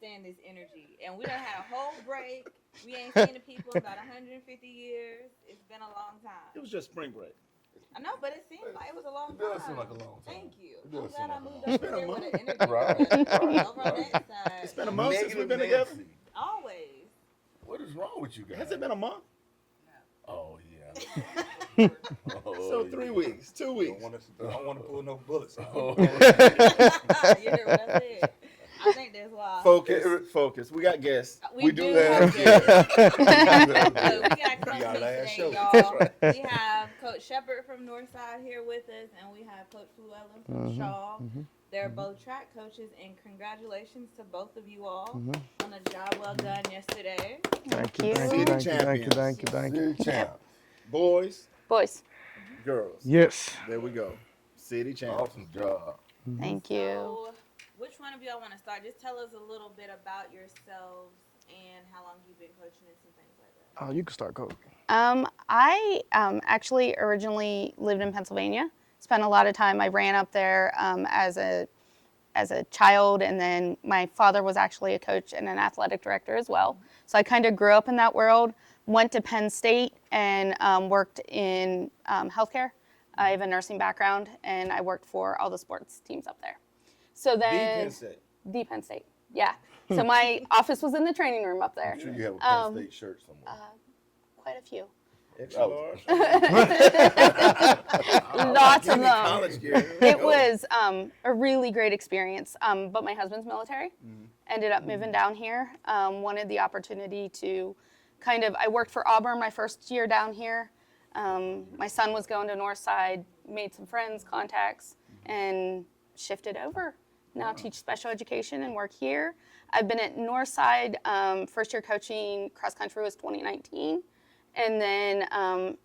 understand this energy. And we done had a whole break. We ain't seen the people in about 150 years. It's been a long It time. was just spring break. I know, but it seems like it was a long It does seem time. like a long time. Thank you. It I'm does glad seem I like a moved long over time. here with It's an energy. Right, Over on right. that side. It's been a month since we've been Negative together. Nancy. Always. What is wrong with you guys? Has it been a month? Oh yeah. Oh, So 3 weeks, 2 weeks. Don't want to pull no bullets. Oh. You hear what I said? I think that's why. Focus. We got guests. We do do have have guests. guests. So we got coaches Our last today, show. y'all. We have Coach Shepard from Northside here with us, and we have Coach Llewellyn from Shaw. They're both track coaches, and congratulations to both of you all on a job well done yesterday. Thank City you, thank you, thank you, champions. thank you, thank you. City champ. Boys, Boys, girls. Yes. There we go. City champions. Awesome job. thank you. So, which one of y'all want to start? Just tell us a little bit about yourselves and how long you've been coaching and some things like that. Oh, you can start, Coach. I actually originally lived in Pennsylvania. Spent a lot of time. I ran up there as a child, and then my father was actually a coach and an athletic director as well. So I kind of grew up in that world. Went to Penn State and worked in healthcare. I have a nursing background, and I worked for all the sports teams up there. So then, the Penn State, yeah. So my office was in the training room up there. I'm sure you have a Penn State shirt somewhere. Quite a few. Extra large. Lots of them. College gear. It was a really great experience. But my husband's military. Ended up moving down here. Wanted the opportunity to I worked for Auburn my first year down here. My son was going to Northside, made some friends, contacts, and shifted over. Now teach special education and work here. I've been at Northside, first year coaching cross country was 2019. And then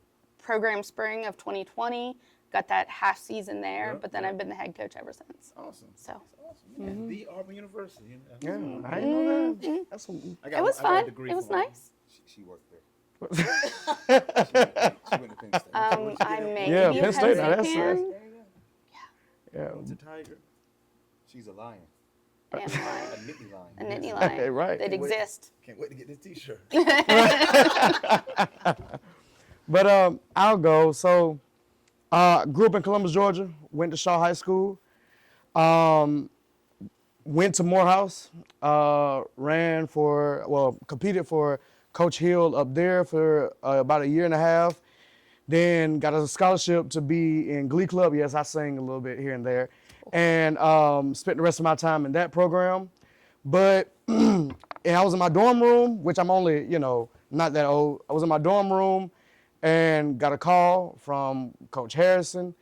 program spring of 2020, got that half season there, but then I've been the head coach ever since. Awesome. So That's awesome. The Auburn University. Yeah, I didn't know that. That's a, it was fun. It was nice. She worked there. She went to Penn State. I may Yeah, be Penn a State, now Penn that's- State fan. There you go. yeah. What's a tiger? She's a lion. And A lion. Nittany lion. A Nittany Okay, lion. right. That exist. Can't wait to get this T-shirt. But I'll go. So, grew up in Columbus, Georgia. Went to Shaw High School. Went to Morehouse. Competed for Coach Hill up there for about a year and a half. Then got a scholarship to be in Glee Club. Yes, I sang a little bit here and there. And spent the rest of my time in that program. But and I was in my dorm room, which I'm only, not that old. I was in my dorm room and got a call from Coach Harrison,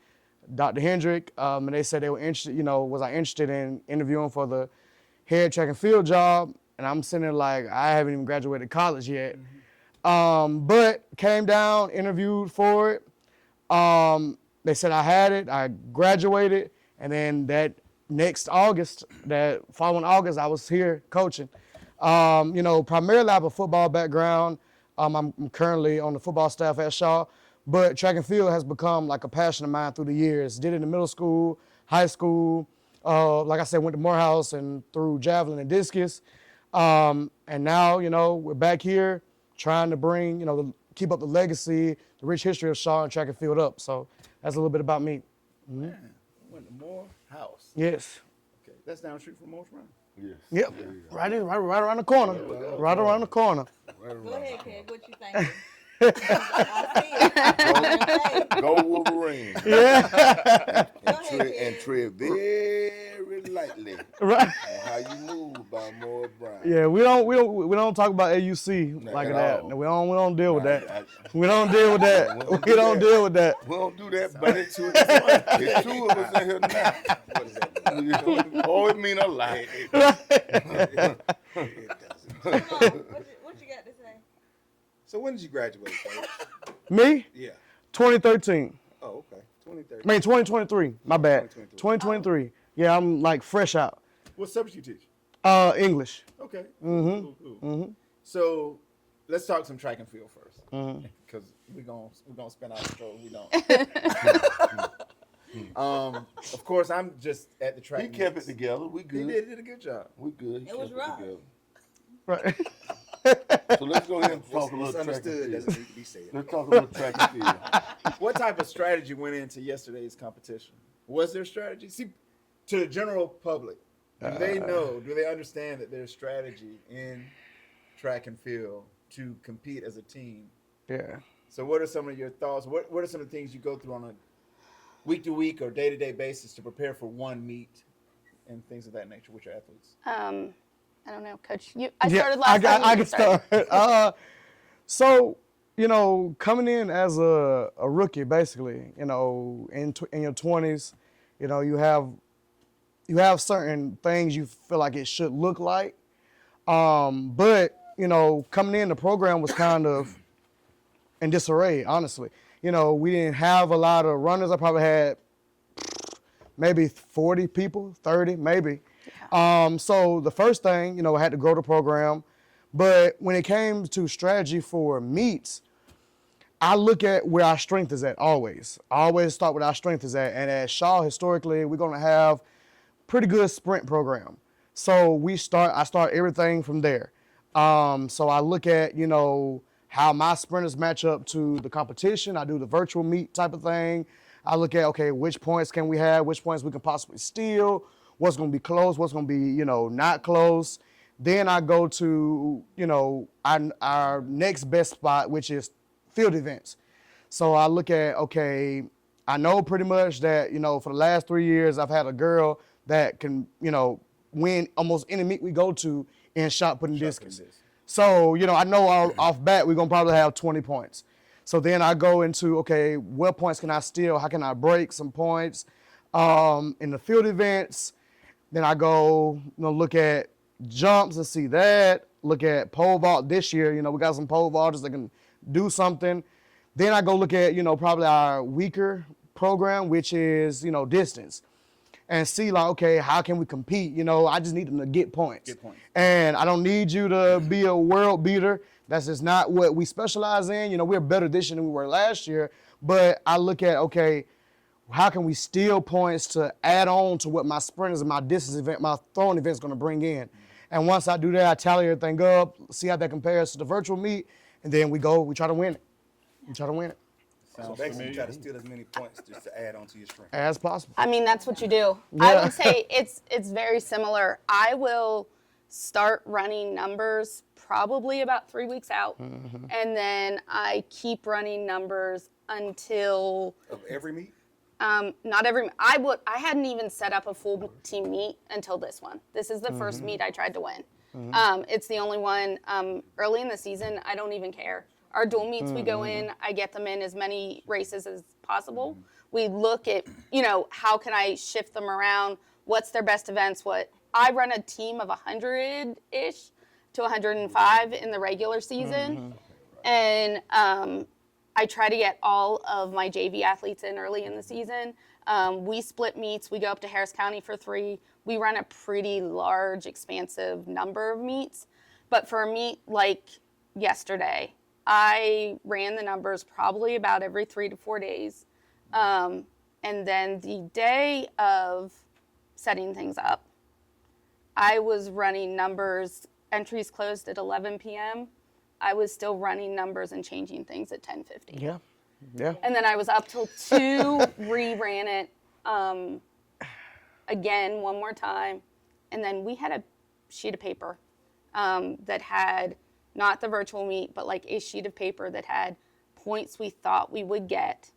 Dr. Hendrick, and they said they were interested, was I interested in interviewing for the head track and field job? And I'm sitting there like, I haven't even graduated college yet. But came down, interviewed for it. They said I had it, I graduated, and then that following August, I was here coaching. Primarily I have a football background. I'm currently on the football staff at Shaw, but track and field has become like a passion of mine through the years. Did it in middle school, high school, like I said, went to Morehouse and through javelin and discus. And now, we're back here trying to bring, keep up the legacy, the rich history of Shaw and track and field up. So that's a little bit about me. Man, went to Morehouse. Yes. Okay, that's down the street from Morris Brown. Yes. Yep. There you go. Right around the corner. Right around the corner. Right Go around. ahead, Keg. What you thinking? I see it. Go Wolverine. Yeah. And tread very lightly Right. on how you move by Moore Brown. Yeah, we don't talk about AUC Not like at that. all. We don't deal with I- that. We don't deal with that. We We don't deal with that. We don't do that, but it's two of us in here now. What does that mean? Oh, it mean a lot. It doesn't. Come on. What you got to say? So when did you graduate, Coach? Me, Yeah. 2013. Oh, okay. 2013. I mean 2023. My bad. 2023. 2023. Yeah, I'm like fresh out. What subject you teach? English. Okay. Cool. So let's talk some track and field first, because we're gonna spin out the control. We don't. Of course, I'm just at the track. He kept it meets. together. We He good. did a good job. We good. He It was kept rough. together. Right. So let's go ahead and talk a What's little track and understood field. doesn't need to be said. Let's talk a little track and field. What type of strategy went into yesterday's competition? Was there strategy? See, to the general public, do they know? Do they understand that there's strategy in track and field to compete as a team? Yeah. So, what are some of your thoughts? What are some of the things you go through on a week-to-week or day-to-day basis to prepare for one meet and things of that nature with your athletes? I don't know, Coach. I started last time. I you can start. start. So, you know, coming in as a rookie, basically, you know, in your 20s, you know, you have certain things you feel like it should look like. But, you know, coming in, the program was kind of in disarray, honestly. You know, we didn't have a lot of runners. I probably had maybe 40 people, 30 maybe. So the first thing, you know, I had to grow the program. But when it came to strategy for meets, I look at where our strength is at always. I always start with our strength is at. And at Shaw, historically, we're going to have pretty good sprint program. So I start everything from there. So I look at, you know, how my sprinters match up to the competition. I do the virtual meet type of thing. I look at, okay, which points can we have, which points we can possibly steal, what's going to be close, what's going to be, you know, not close. Then I go to, you know, our next best spot, which is field events. So I look at, okay, I know pretty much that, you know, for the last 3 years, I've had a girl that can, you know, win almost any meet we go to in shot putting distance. So, you know, I know off bat we're going to probably have 20 points. So then I go into, okay, what points can I steal? How can I break some points? In the field events, then I go, you know, look at jumps and see that. Look at pole vault this year. You know, we got some pole vaulters that can do something. Then I go look at, you know, probably our weaker program, which is, you know, distance. And see, like, okay, how can we compete? You know, I just need them to get points. And I don't need you to be a world beater. That's just not what we specialize in. You know, we're better this year than we were last year. But I look at, okay, how can we steal points to add on to what my sprinters and my distance event, my throwing event is going to bring in? And once I do that, I tally everything up, see how that compares to the virtual meet, and then we try to win it. So basically, you try to steal as many points just to add on to your strength. As possible. I mean, that's what you do. Yeah. I would say it's very similar. I will start running numbers probably about 3 weeks out, and then I keep running numbers until Of every meet? not every. I hadn't even set up a full team meet until this one. This is the first meet I tried to win. It's the only one. Early in the season, I don't even care. Our dual meets we go in, I get them in as many races as possible. We look at, you know, how can I shift them around? What's their best events? I run a team of 100-ish to 105 in the regular season. And I try to get all of my JV athletes in early in the season. We split meets. We go up to Harris County for 3. We run a pretty large, expansive number of meets. But for a meet like yesterday, I ran the numbers probably about every 3 to 4 days. And then the day of setting things up, I was running numbers, entries closed at 11 p.m. I was still running numbers and changing things at 10:50. Yeah. And then I was up till 2, re-ran it again one more time. And then we had a sheet of paper that had not the virtual meet, but like a sheet of paper that had points we thought we would get.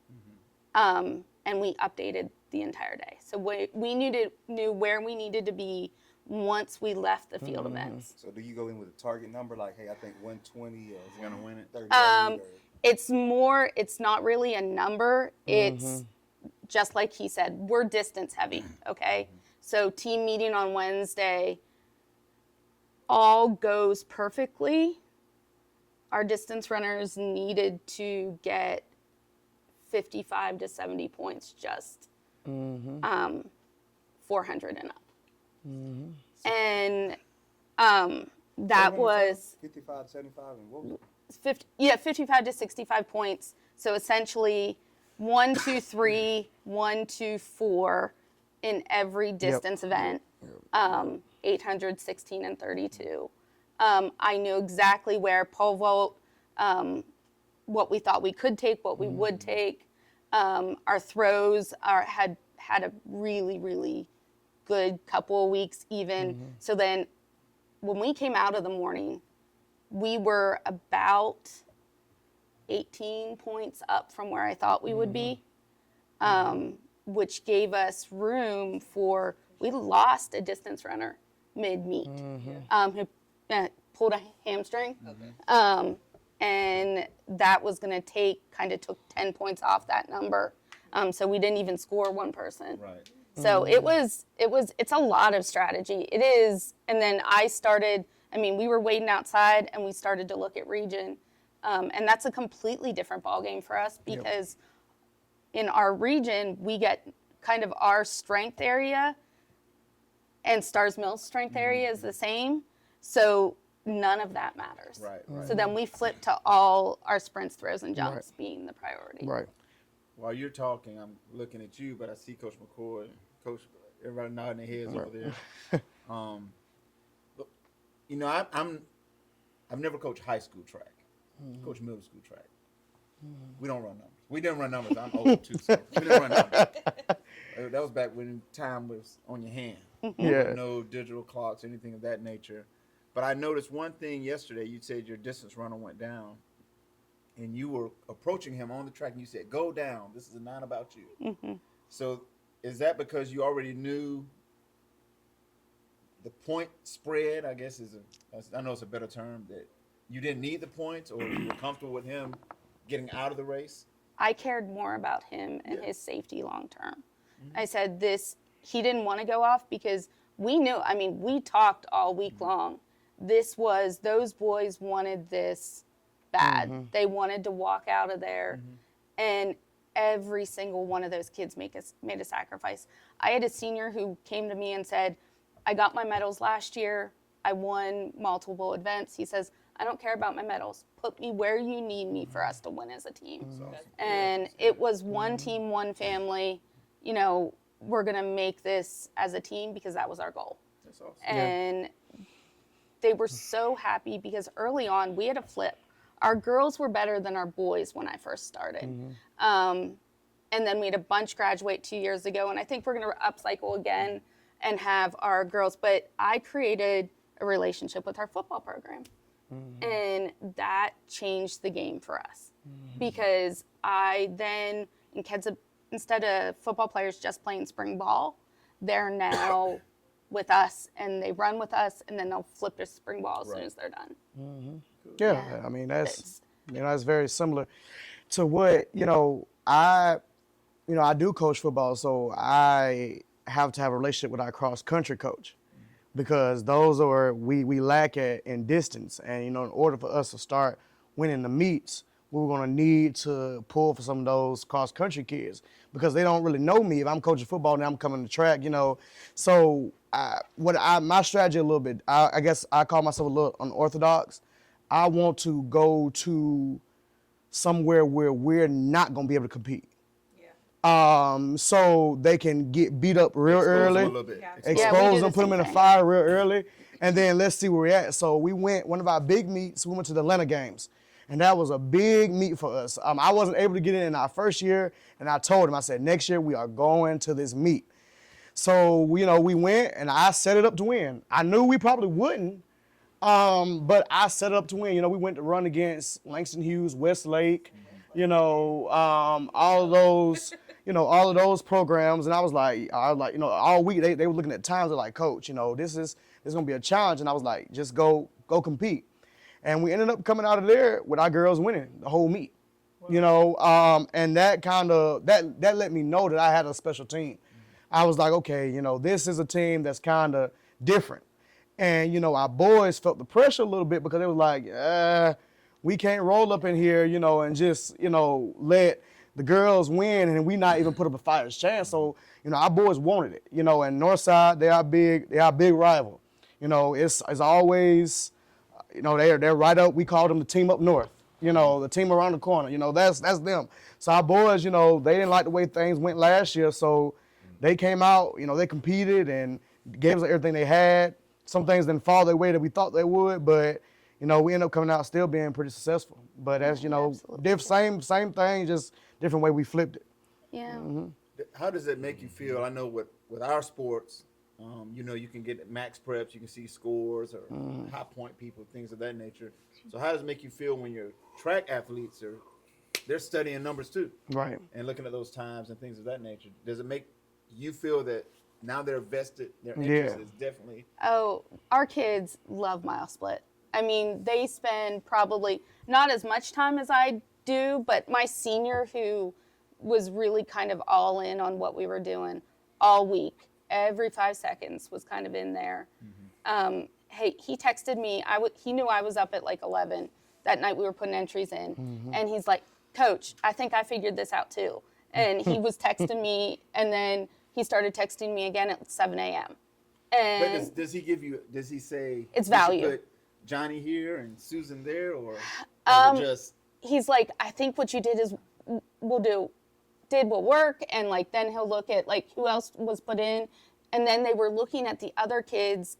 And we updated the entire day. So we knew where we needed to be once we left the field events. So do you go in with a target number like, hey, I think 120 or Gonna win it. 130? It's not really a number. It's just like he said, we're distance heavy, okay? So team meeting on Wednesday all goes perfectly. Our distance runners needed to get 55 to 70 points just 400 and up. And that was 55, 75, and what was it? 55 to 65 points. So essentially 1, 2, 3, 1, 2, 4 in every distance event. 800, 16, and 32. I knew exactly where pole vault, what we thought we could take, what we would take. Our throws had a really, really good couple of weeks even. So then when we came out of the morning, we were about 18 points up from where I thought we would be, which gave us room for, we lost a distance runner mid-meet who pulled a hamstring. And that was going to took 10 points off that number. So we didn't even score one person. Right. So it's a lot of strategy. It is. And then we were waiting outside and we started to look at region. And that's a completely different ballgame for us because in our region, we get kind of our strength area and Stars Mills strength area is the same. So none of that matters. Right. So then we flip to all our sprints, throws, and jumps being the priority. Right. While you're talking, I'm looking at you, but I see Coach McCoy, Coach, everybody nodding their heads over there. But, I've never coached high school track. Coach middle school track. We don't run numbers. We didn't run numbers. I'm old too, so we didn't run numbers. That was back when time was on your hand. Yeah. No digital clocks, anything of that nature. But I noticed one thing yesterday. You said your distance runner went down, and you were approaching him on the track, and you said, "Go down. This is not about you." So, is that because you already knew the point spread? I guess I know it's a better term, that you didn't need the points, or you were comfortable with him getting out of the race? I cared more about him and his safety long term. I said he didn't want to go off because we knew, we talked all week long. Those boys wanted this bad. They wanted to walk out of there. And every single one of those kids made a sacrifice. I had a senior who came to me and said, I got my medals last year. I won multiple events. He says, I don't care about my medals. Put me where you need me for us to win as a team. And it was one team, one family. We're going to make this as a team because that was our goal. That's awesome. And they were so happy because early on we had a flip. Our girls were better than our boys when I first started. And then we had a bunch graduate 2 years ago, and I think we're going to upcycle again and have our girls. But I created a relationship with our football program. And that changed the game for us because instead of football players just playing spring ball, they're now with us and they run with us and then they'll flip to spring ball as soon as they're done. That's very similar to what, I do coach football, so I have to have a relationship with our cross country coach. Because those are we lack in distance, and in order for us to start winning the meets, we're going to need to pull for some of those cross country kids because they don't really know me. If I'm coaching football now, I'm coming to track, So my strategy a little bit, I guess I call myself a little unorthodox. I want to go to somewhere where we're not going to be able to compete. So they can get beat up real early, expose them, put them in the fire real early, and then let's see where we're at. So we went, one of our big meets, we went to the Atlanta games, and that was a big meet for us. I wasn't able to get in our first year, and I told him, I said, next year we are going to this meet. So, we went, and I set it up to win. I knew we probably wouldn't, but I set it up to win. We went to run against Langston Hughes, Westlake, all of those programs, and I was like, all week they were looking at times. They're like, Coach, this is gonna be a challenge, and I was like, just go compete, and we ended up coming out of there with our girls winning the whole meet, and that kind of that let me know that I had a special team. I was like, okay, this is a team that's kind of different, and our boys felt the pressure a little bit because they was like, we can't roll up in here, and just let the girls win and we not even put up a fighter's chance. So, our boys wanted it, and Northside, they are big rival. It's always, they're right up, we call them the team up north. You know, the team around the corner. You know, that's them. So our boys, you know, they didn't like the way things went last year, so they came out. You know, they competed and gave us everything they had. Some things didn't fall the way that we thought they would, but you know, we ended up coming out still being pretty successful. But as you know, same thing, just different way we flipped it. Yeah. How does it make you feel? I know with our sports, you know, you can get max preps, you can see scores or high point people, things of that nature. So how does it make you feel when your track athletes they're studying numbers too, Right. and looking at those times and things of that nature? Does it make you feel that now they're vested, their interest is definitely? Oh, our kids love mile split. I mean, they spend probably not as much time as I do, but my senior, who was really kind of all in on what we were doing all week, every 5 seconds was kind of in there. Hey, he texted me. He knew I was up at like 11 that night. We were putting entries in, and he's like, "Coach, I think I figured this out too." And he was texting me, and then he started texting me again at 7 a.m. And But does he give you? Does he say It's we should value. put Johnny here and Susan there, or just he's like, "I think what you did will work," and like then he'll look at like who else was put in, and then they were looking at the other kids.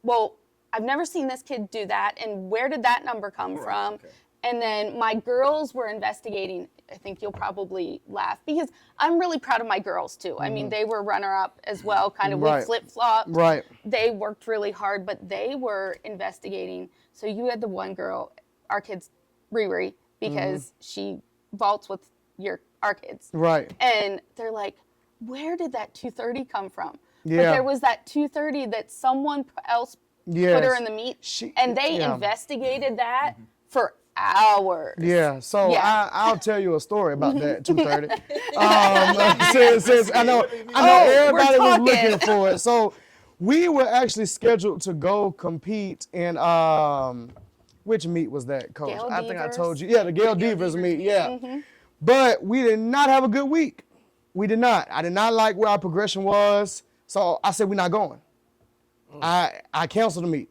Well, I've never seen this kid do that, and where did that number come from? okay. And then my girls were investigating. I think you'll probably laugh because I'm really proud of my girls too. I mean, they were runner-up as well, kind of Right. we flip-flopped. Right. They worked really hard, but they were investigating. So you had the one girl, our kid's Riri, because she vaults with our kids. Right. And they're like, where did that 230 come from? But Yeah. there was that 230 that someone else put her Yes. in the meet. She- And they yeah. investigated that for hours. Yeah, so Yeah. I'll tell you a story about that 230. Since I know we're everybody was talking. looking for it. So we were actually scheduled to go compete in which meet was that, Coach? Gail I think I Devers. told you. Yeah, the Gail Devers meet. Yeah, but we did not have a good week. We did not. I did not like where our progression was, so I said we're not going. I canceled the meet.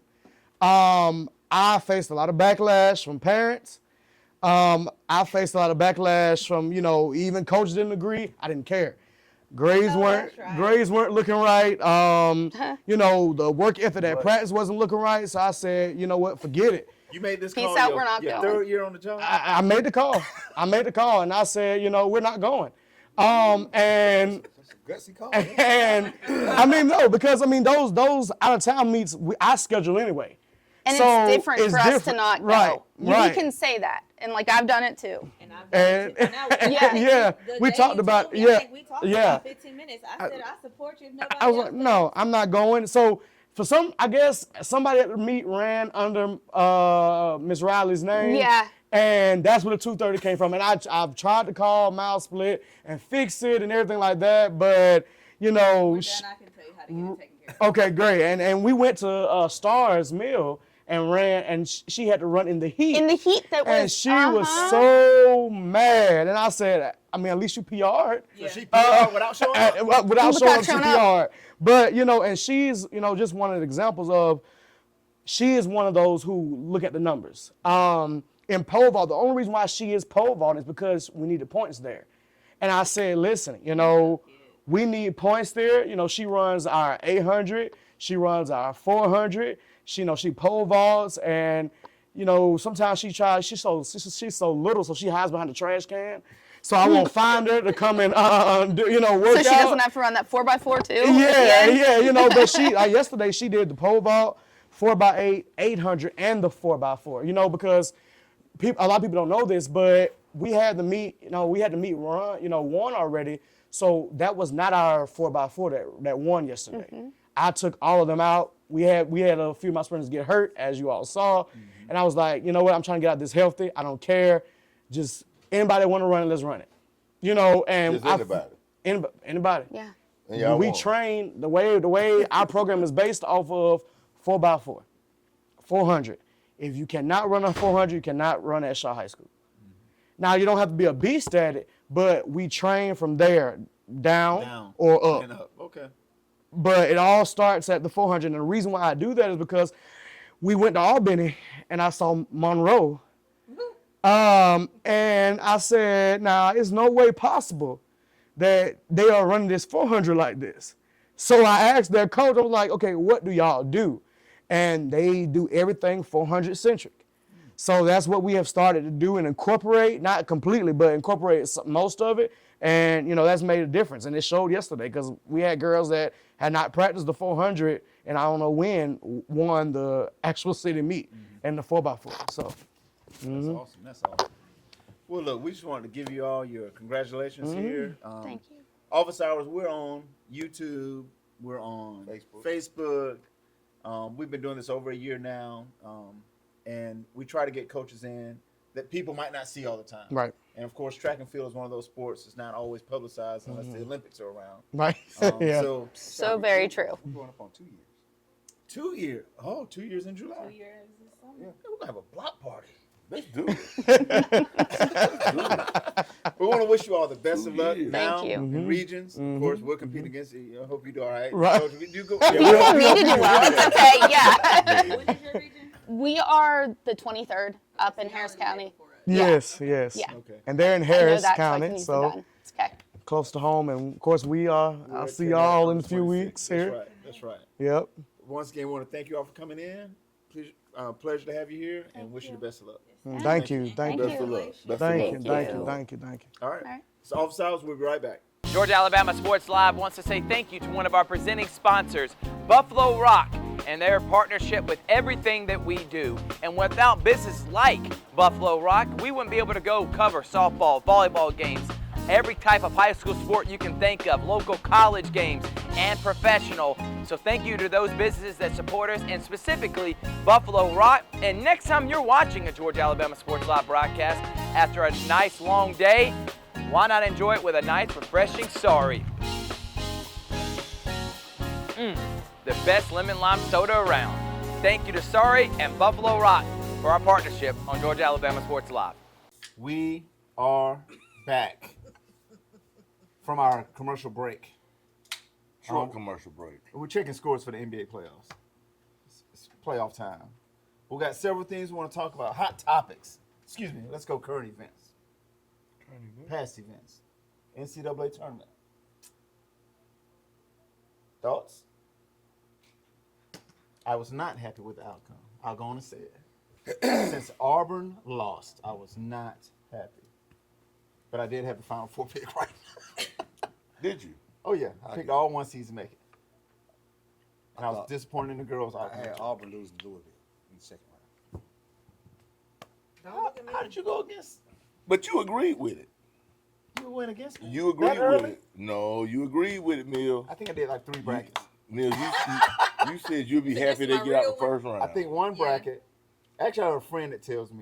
I faced a lot of backlash from parents. I faced a lot of backlash from, you know, even coaches didn't agree. I didn't care. Grades Oh, weren't that's right. grades weren't looking right. You know, the work ethic at practice wasn't looking right. So I said, you know what, forget it. you made this Peace call out, your, we're not your going. third year on the job? I made the call. And I said, you know, we're not going. And Gutsy call. and I mean no, because I mean those out of town meets I schedule anyway. And So, it's different it's for us to different. not go. Right, right. We can say that. And like I've done it too. And I've And- done it too. And Yeah. Yeah, the we day talked you about- told me, yeah, I think we talked yeah. about 15 minutes. I said I support you if nobody I was else like, does. no, I'm not going. So I guess somebody at the meet ran under Miss Riley's name. Yeah. And that's where the 230 came from. And I've tried to call Mile Split and fix it and everything like that, but you know. Then I can tell you how to get it taken care of. Okay, great. And we went to Stars Mill and ran, and she had to run in the heat. In the heat that was And she was so mad. And I said, I mean, at least you PR'd. Yeah. She PR without showing up? Without showing showing up. CPR. But, you know, and she's, you know, just one of the examples of, she is one of those who look at the numbers. In pole vault, the only reason why she is pole vault is because we need the points there. And I said, listen, you know, we need points there. You know, she runs our 800. She runs our 400. She, you know, she pole vaults, and, you know, sometimes she's so little, so she hides behind the trash can. So I won't find her to come and, work so she out. doesn't have to run that 4x4 too. Yeah, you know, but she, like yesterday, she did the pole vault, 4x8, 800, and the 4x4, you know, because a lot of people don't know this, but we had the meet run, you know, won already. So that was not our 4x4 that won yesterday. I took all of them out. We had a few of my sprinters get hurt, as you all saw. And I was like, you know what, I'm trying to get out this healthy. I don't care. Just anybody want to run it, let's run it. You know, and Just anybody. Anybody. Yeah. And y'all We won. train the way our program is based off of 4x4, 400. If you cannot run a 400, you cannot run at Shaw High School. Now you don't have to be a beast at it, but we train from there down or up. And up. Okay. But it all starts at the 400. And the reason why I do that is because we went to Albany and I saw Monroe And I said, now, it's no way possible that they are running this 400 like this. So I asked their coach, I was like, okay, what do y'all do? And they do everything 400 centric. So that's what we have started to do and incorporate, not completely, but incorporate most of it. And, that's made a difference. And it showed yesterday because we had girls that had not practiced the 400 and I don't know when won the actual city meet and the 4x4. So. That's awesome. That's awesome. Well, look, we just wanted to give you all your congratulations here. Thank you. Office Hours, we're on YouTube. We're on Facebook. We've been doing this over a year now. And we try to get coaches in that people might not see all the time. Right. And, of course, track and field is one of those sports that's not always publicized unless the Olympics are around. Right. Yeah. So very true. We're going up on 2 years. 2 years. Oh, 2 years in July. 2 years this summer. Yeah, we're going to have a block party. Let's do it. We want to wish you all the best of luck years. now Thank you. in regions. Of course, we'll compete against you. I hope you do all right. Right. Coach, you go. You want me to do well. It's okay. Yeah. What is your region? We are the 23rd up in Harris County. Yes. Yeah. Okay. And they're in I know Harris that, so I County, can use the so gun. It's okay. close to home. And of course, we are. We're I'll at see Kennedy y'all on in a the few 26th. weeks here. That's right. That's right. Yep. Once again, we want to thank you all for coming in. Please, pleasure to have you here, and wish you the best of luck. Thank you. Thank Best you. of luck. Best of Thank luck. you. Thank you. Thank you. Thank you. All right. All right. So, Office Hours, we'll be right back. Georgia Alabama Sports Live wants to say thank you to one of our presenting sponsors, Buffalo Rock, and their partnership with everything that we do. And without businesses like Buffalo Rock, we wouldn't be able to go cover softball, volleyball games, every type of high school sport you can think of, local college games, and professional. So thank you to those businesses that support us, and specifically Buffalo Rock. And next time you're watching a Georgia Alabama Sports Live broadcast after a nice long day, why not enjoy it with a nice, refreshing Sorry? The best lemon lime soda around. Thank you to Sorry and Buffalo Rock for our partnership on Georgia Alabama Sports Live. We are back from our commercial break. Short commercial break. We're checking scores for the NBA playoffs. It's playoff time. We got several things we want to talk about. Hot topics. Excuse me. Let's go current events. Past events. NCAA tournament. Thoughts? I was not happy with the outcome. I'll go on and say it. Since Auburn lost, I was not happy. But I did have the Final Four pick right. Did you? Oh, yeah. I picked all one seeds to make it. And I was disappointed in the girls. I had Auburn lose to Louisville in the second round. How did you go against? But you agreed with it. You went against me? You agreed That with early? it. No, you agreed with it, Mill. I think I did like 3 brackets. Mill, you said you'd be So happy this they my get out real the first round. I think one Yeah. bracket. Actually, I have a friend that told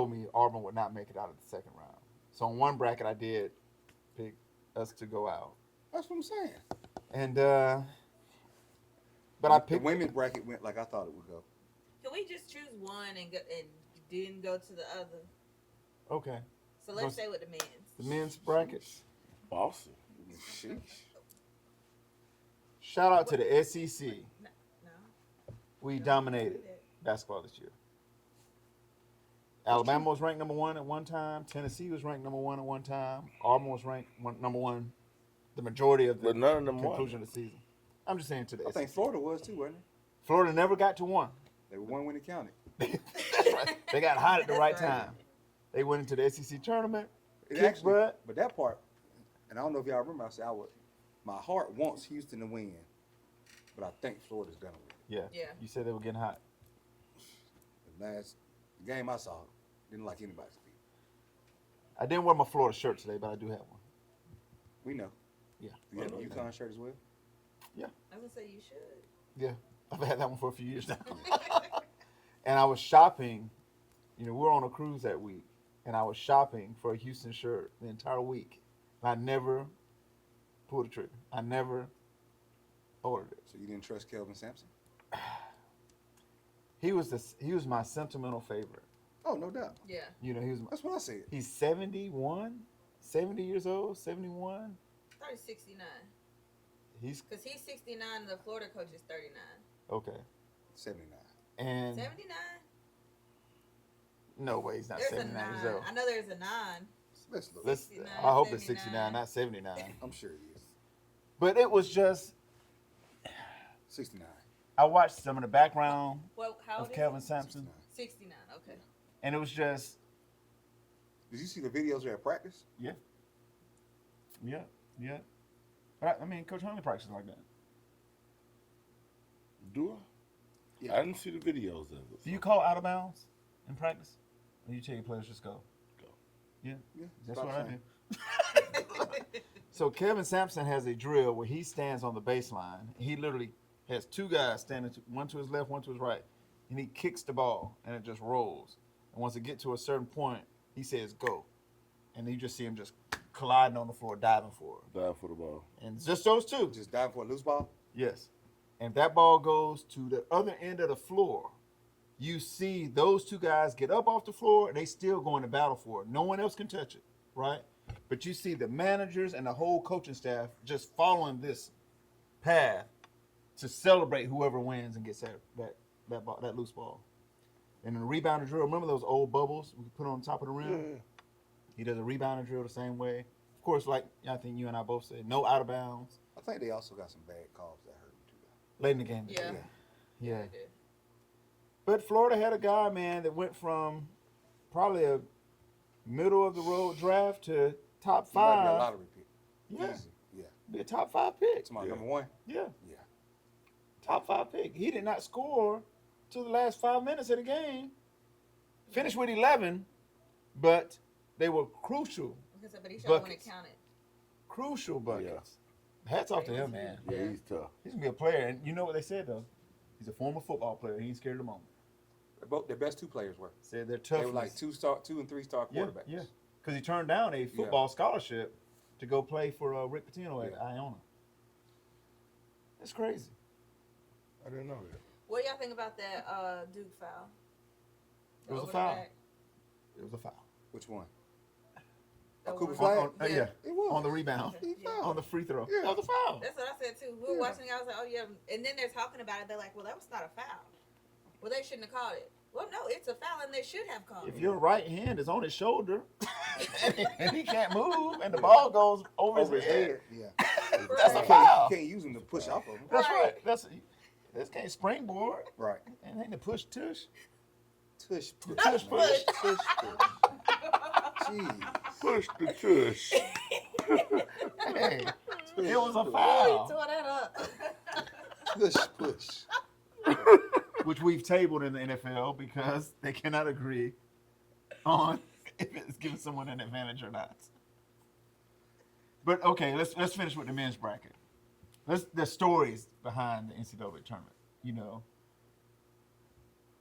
me Auburn would not make it out of the second round. So in one bracket, I did pick us to go out, That's what I'm saying. and but I The picked women's bracket went like I thought it would go. Can we just choose one and didn't go to the other? Okay, So let's say with the men's. the men's bracket. Awesome. Sheesh. Shout out to the SEC. No. We dominated basketball this year. Alabama was ranked number 1 at one time. Tennessee was ranked number 1 at one time. Auburn was ranked number 1 the majority of the But none of them won. conclusion of the season. I'm just saying to the I think SEC. Florida was too, wasn't it? Florida never got to 1. They were one when it counted. That's right. They got hot at the right That's right. time. They went into the SEC tournament. It Kicked actually, butt. but that part, and I don't know if y'all remember, I said my heart wants Houston to win, but I think Florida's gonna win. Yeah. Yeah. You said they were getting hot. The game I saw, didn't like anybody's beat. I didn't wear my Florida shirt today, but I do have one. We know. Yeah. You have a UConn shirt as well? I was gonna say you should. Yeah. I've had that one for a few years now. And I was shopping. We were on a cruise that week, and I was shopping for a Houston shirt the entire week. And I never pulled the trigger. I never ordered it. So you didn't trust Kelvin Sampson? He was my sentimental favorite. Oh, no doubt. Yeah. That's what I said. He's 71, 70 years old, 71. I thought he's 69. He's Because he's 69 and the Florida coach is 39. okay. 79. And 79? No way, he's not There's a 79 years 9. old. I know there's a 9. Let's look. Let's, 69, I hope it's 79. 69, not 79. I'm sure he is. But it was just, 69. I watched some of the background Well, how of old is Kelvin he? Sampson, 69. Okay. and it was just, Did you see the videos at practice? yeah. But I mean, Coach Huntley practices like that. Do I? Yeah. I didn't see the videos of it. Do you call out of bounds in practice? Or you tell your players just go? Go. Yeah, Yeah. that's about what I the same. do. So Kevin Sampson has a drill where he stands on the baseline. He literally has two guys standing, one to his left, one to his right, and he kicks the ball, and it just rolls. And once it gets to a certain point, he says go, and you just see him just colliding on the floor, diving for it. Dive for the ball. And it's just those two. Just diving for a loose ball? Yes. And that ball goes to the other end of the floor. You see those two guys get up off the floor and they still going to battle for it. No one else can touch it, right? But you see the managers and the whole coaching staff just following this path to celebrate whoever wins and gets that loose ball. And in the rebounder drill, remember those old bubbles we put on top of the rim? Yeah. He does a rebounder drill the same way. Of course, like I think you and I both said, no out of bounds. I think they also got some bad calls that hurt him too. Late in the game. Yeah. Yeah. I did. But Florida had a guy, man, that went from probably a middle of the road draft to top He might be a five. lottery pick. Yeah, Easy. Yeah. be a top 5 pick. It's my Yeah. number one. Yeah, Yeah. top 5 pick. He did not score till the last 5 minutes of the game. Finished with 11, but they were crucial But he showed when it Buckets. counted. crucial buckets. Hats off to him, man. Yeah, he's tough. He's gonna be a player, and you know what they said though? He's a former football player. He ain't scared of the moment. Both their best two players were. Said they're tough. They were like 2 and 3 star Yeah, quarterbacks. yeah. Because he turned down a football scholarship to go play for Rick Pitino at Yeah. Iona. That's crazy. I didn't know that. What y'all think about that Duke foul? It was a Over the foul. back? It was a foul. Which one? The Cooper one- Flag? Yeah, It was. on the rebound, He Yeah. fouled. on the free throw. Yeah. That was a foul. That's what I said too. We were Yeah. watching it. I was like, oh yeah. And then they're talking about it. They're like, well, that was not a foul. Well, they shouldn't have called it. Well, no, it's a foul, and they should have called If it. your right hand is on his shoulder and he can't move, and the ball goes over his head, Yeah. that's a Right. foul. You can't use them to push off of them. That's Right. right. This can't springboard. Right. And ain't the push tush. Tush push. Tush man. push. Tush push. Jeez. Push the tush. Hey, it was a He foul. tore that up. Tush push. Which we've tabled in the NFL because they cannot agree on if it's giving someone an advantage or not. But okay, let's finish with the men's bracket. The stories behind the NCAA tournament. You know,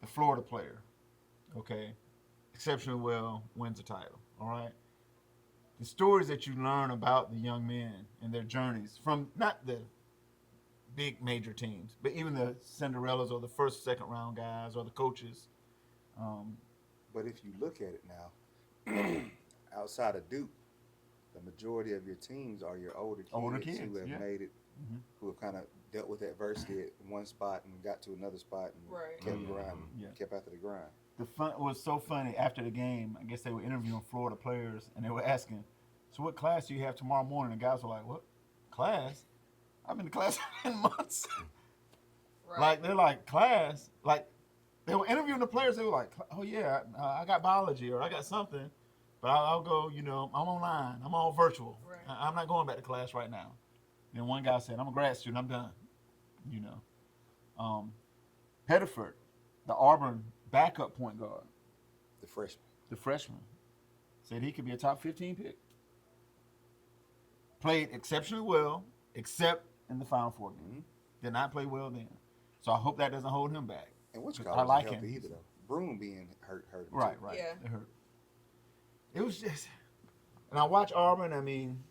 the Florida player, okay, exceptionally well, wins a title. All right. The stories that you learn about the young men and their journeys from not the big major teams, but even the Cinderellas or the first, second round guys or the coaches. But if you look at it now, outside of Duke, the majority of your teams are your older kids, who have yeah. made it, who have kind of dealt with adversity at one spot and got to another spot and Right. kept grinding, Yeah. kept after the grind. The fun was so funny after the game. I guess they were interviewing Florida players and they were asking, "So what class do you have tomorrow morning?" And guys were like, "What class? I've been to class in months." Right. Like they're like class. Like they were interviewing the players. They were like, "Oh yeah, I got biology or I got something, but I'll go. You know, I'm online. I'm all virtual. Right. I'm not going back to class right now." And one guy said, "I'm a grad student. I'm done." You know, Pettiford, the Auburn backup point guard, The freshman. the freshman, said he could be a top 15 pick. Played exceptionally well, except in the Final Four game. Did not play well then. So I hope that doesn't hold him back. And which I guy wasn't like healthy him. either though. Broom being hurt him Right, too. right. Yeah. It hurt. It was just, and I watch Auburn. I mean,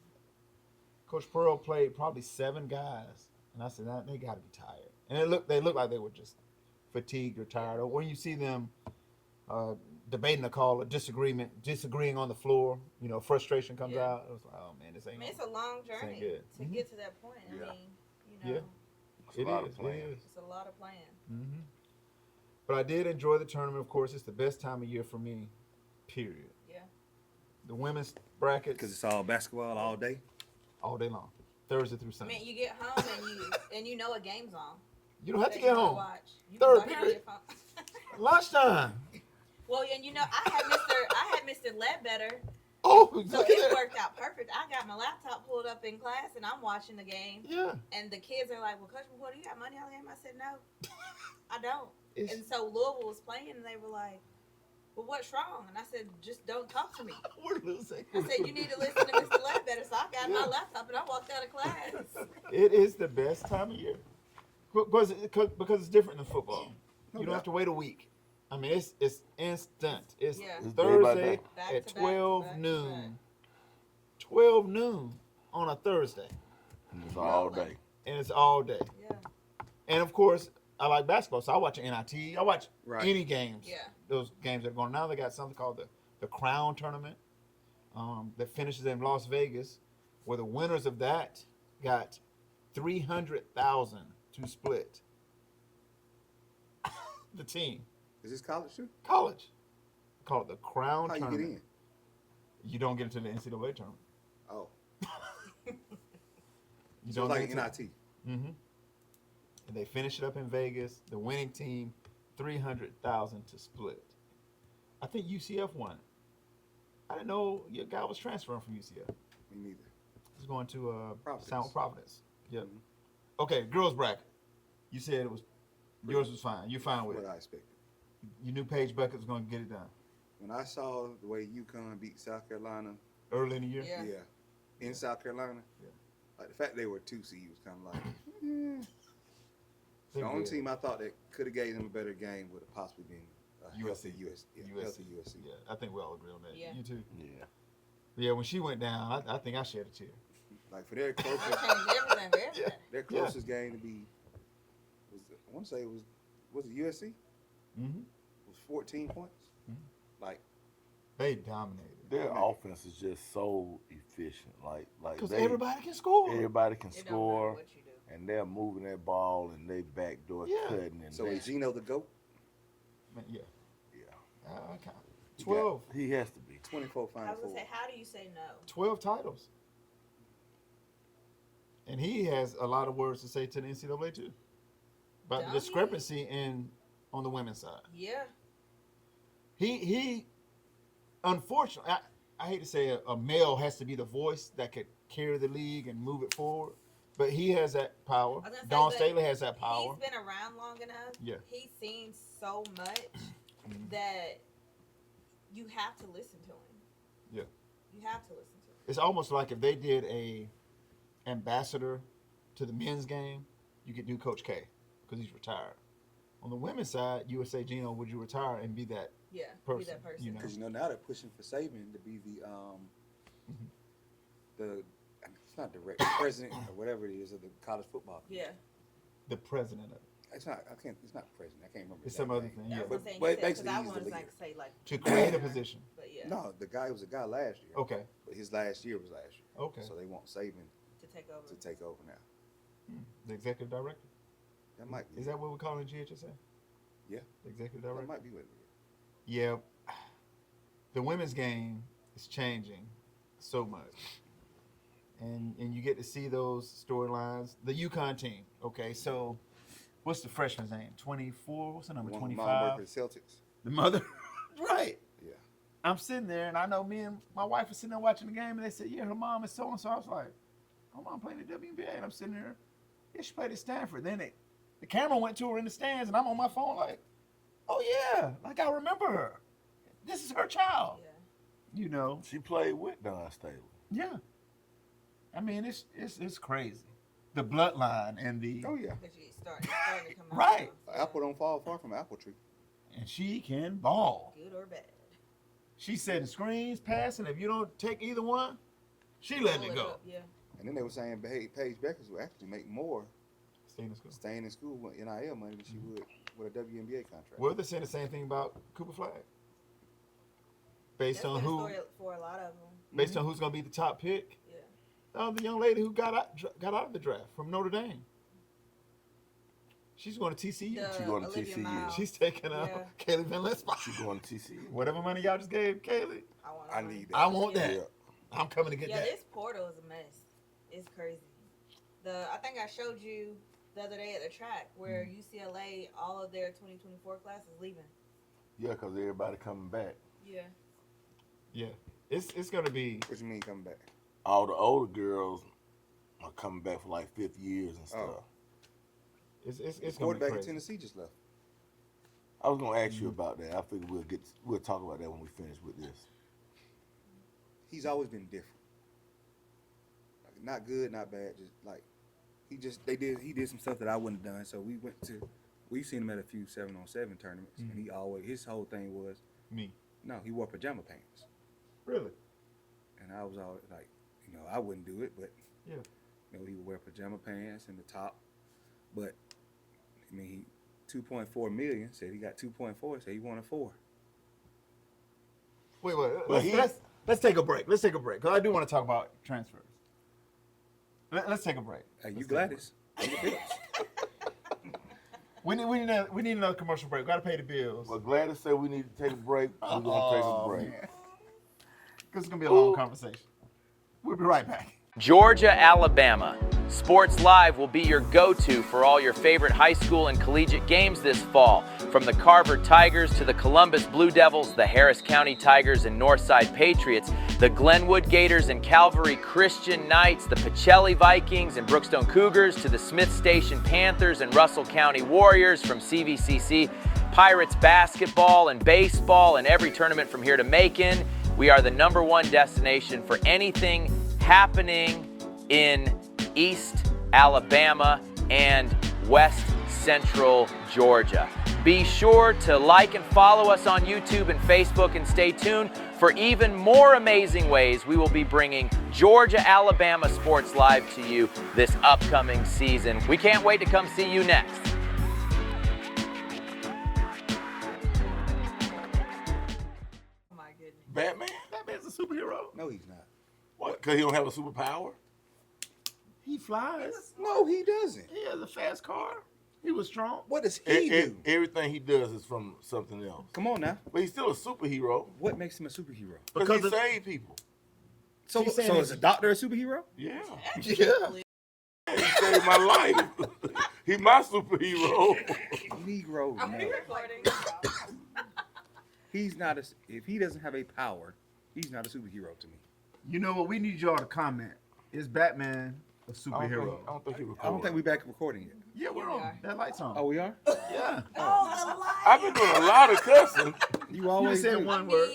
Coach Pearl played probably 7 guys, and I said, nah, they got to be tired. And they looked like they were just fatigued or tired. Or when you see them debating a call, a disagreeing on the floor, you know, frustration comes Yeah. out. It was like, oh man, this I ain't. mean, it's a long ain't journey good. to get to that point. I Yeah. mean, you know, Yeah. It's a lot of It playing. is. it's a lot of playing. Mm-hmm. But I did enjoy the tournament. Of course, it's the best time of year for me. Period. Yeah. The women's brackets Because it's all basketball all day. all day long, Thursday through I Sunday. mean, you get home and you know a game's on. You don't have to that get you wanna home. Watch. You Third can watch it on period. your phone. Lunchtime. Well, and you know, I had Mr. Ledbetter, Oh, so look it at that. worked out perfect. I got my laptop pulled up in class and I'm watching the game. Yeah. And the kids are like, "Well, Coach McCoy, you got money on the game?" I said, "No, I don't." It's- And so Louisville was playing, and they were like, "Well, what's wrong?" And I said, "Just don't talk to me." We're losing. I said, "You need to listen to Mr. Ledbetter." So I got Yeah. my laptop and I walked out of class. It is the best time of year because it's different than football. You don't have to wait a week. I mean, it's instant. It's Yeah. It's day by Thursday day. Back at to back 12 to back to noon. 12 noon on a Thursday, And it's all day. and it's all day. Yeah. And of course, I like basketball, so I watch NIT. I watch Right. any games. Yeah. Those games that are going now. They got something called the Crown Tournament that finishes in Las Vegas, where the winners of that got 300,000 to split the team. Is this college too? College, call it the Crown How you Tournament. get in? You don't get into the NCAA tournament. Oh, You so don't it's like get into NIT. Mm-hmm. And they finish it up in Vegas. The winning team, 300,000 to split. I think UCF won. I didn't know your guy was transferring from UCF. Me neither. He's going to Providence. Sound Providence. Yep. Mhm. Okay, girls bracket. You said it was yours was fine. You're fine with What it. I expected. You knew Paige Beckett was going to get it done When I saw the way UConn beat South Carolina, early in the year. Yeah. in South Carolina, Yeah. like the fact they were 2 seed was kind of like They the only did. team I thought that could have gave them a better game would have possibly been USC. healthy USC. Yeah, I think we all agree on that. Yeah. You too. Yeah. Yeah, when she went down, I think I shed a tear. Like for their That closest, changed everything for everything. their closest game to be was I want to say it was it USC? Mm-hmm. It was 14 points. Mhm. Like They dominated. Their offense is just so efficient. Like Because they, everybody can score. everybody can It don't matter score, what you do. and they're moving that ball and they backdoor Yeah. cutting and so they, is Gino the GOAT? Man, yeah. yeah, Okay. He 12. he has to be. 24 I Final was gonna Four. say, how do you say no? 12 titles. And he has a lot of words to say to the NCAA too. About Don't the he? discrepancy on the women's side. Yeah. He unfortunately, I hate to say a male has to be the voice that could carry the league and move it forward, but he has that power. I was gonna say, Dawn but Staley has that power. He's been around long enough. Yeah. He's seen so much Mhm. that you have to listen to him. Yeah. You have to listen to him. It's almost like if they did a ambassador to the men's game, you could do Coach K because he's retired. On the women's side, you would say, Gino, would you retire and be that? Yeah. Be Person, that person. you know. Because you know now they're pushing for Saban to be the it's not direct president or whatever it is of the college football. Yeah. The president of it. It's not. I can't. It's not president. I can't remember. It's the some exact other name. thing. I Yeah. was But- gonna say, but you said, basically because I he's the wanted to leader. like say like To create a position. But yeah, No, the guy was a guy last year. Okay. But his last year was last year. Okay. So they want Saban to take over. to take over now. The executive director. That might be. Is that what we call it in GHSA? Yeah. The executive that director. might be what it is. Yeah. The women's game is changing so much. And you get to see those storylines. The UConn team. Okay, so what's the freshman's name? 24? What's the number? One of 25? Mom Celtics. The mother. Right. Yeah. I'm sitting there, and I know me and my wife are sitting there watching the game, and they said, yeah, her mom is so-and-so. I was like, her mom played the WNBA. And I'm sitting there, yeah, she played at Stanford. Then the camera went to her in the stands, and I'm on my phone like, oh, yeah, like I remember her. This is her child. Yeah. You know? She played with Dawn Staley. Yeah. I mean, it's crazy. The bloodline and the... Oh yeah. Because you starting to come out. Right. now. Apple don't fall far from apple tree. And she can ball. Good or bad. She setting screens, passing. If you don't take either one, she letting Pull it go. up, yeah. And then they were saying, hey, Paige Beckers will actually make more Stay in school. staying in school with NIL money than she would with a WNBA contract. Well, they're saying the same thing about Cooper Flag. Based That's on been a who, story for a lot of them. based on who's gonna be the top pick. Yeah. The young lady who got out of the draft from Notre Dame. She's going to TCU. The She going to Olivia TCU. Miles. She's taking Yeah. Kaylee Van Lent's spot. She going to TCU. Whatever money y'all just gave Kaylee, I need that. I want that. Yeah. I'm coming to get Yeah, that. this portal is a mess. It's crazy. I think I showed you the other day at the track where UCLA, all of their 2024 class is leaving. Yeah, because everybody coming back. Yeah. Yeah, it's gonna be. What you mean come back? All the older girls are coming back for like 5th years and stuff. Oh. It's gonna be Quarterback in crazy. Tennessee just left. I was gonna ask you about that. I figured we'll talk about that when we finish with this. He's always been different. Like, not good, not bad. Just like he did some stuff that I wouldn't have done. So we've seen him at a few 7-on-7 tournaments, and his whole thing was Me. no, he wore pajama pants, Really? and I was always like, I wouldn't do it, but Yeah. he would wear pajama pants and the top, but I mean he 2.4 million said he got 2.4, said he wanted 4. Wait. But Let's take a break. Let's take a break because I do want to talk about transfers. Let's take a break. Hey, you Let's Gladys? We need another commercial break. We gotta pay the bills. Well, glad to say we need to take a break. We're gonna take a break. Because it's gonna be a long conversation. We'll be right back. Georgia, Alabama. Sports Live will be your go-to for all your favorite high school and collegiate games this fall. From the Carver Tigers to the Columbus Blue Devils, the Harris County Tigers and Northside Patriots, the Glenwood Gators and Calvary Christian Knights, the Pacelli Vikings and Brookstone Cougars to the Smith Station Panthers and Russell County Warriors, from CVCC, Pirates basketball and baseball, and every tournament from here to Macon. We are the #1 destination for anything happening in East Alabama and West Central Georgia. Be sure to like and follow us on YouTube and Facebook, and stay tuned for even more amazing ways we will be bringing Georgia, Alabama Sports Live to you this upcoming season. We can't wait to come see you next. Oh my goodness. Batman? Batman's a superhero. No, he's not. What? Because he don't have a superpower? He flies. No, he doesn't. He has a fast car. He was strong. What does he do? Everything he does is from something else. Come on now. But he's still a superhero What makes him a superhero? because he of- saved people. So He's saying is a doctor a superhero? Yeah. Yeah. He saved my life. He's my superhero. Negro. Are we No. recording? He's not if he doesn't have a power, he's not a superhero to me. You know what? We need y'all to comment. Is Batman a I superhero? don't think he recorded. I don't think we back recording yet. Yeah, we're we on. are. That light's on. Oh, we are? Yeah. Oh, the light. I've been doing a lot of cussing. You You always said do. one word.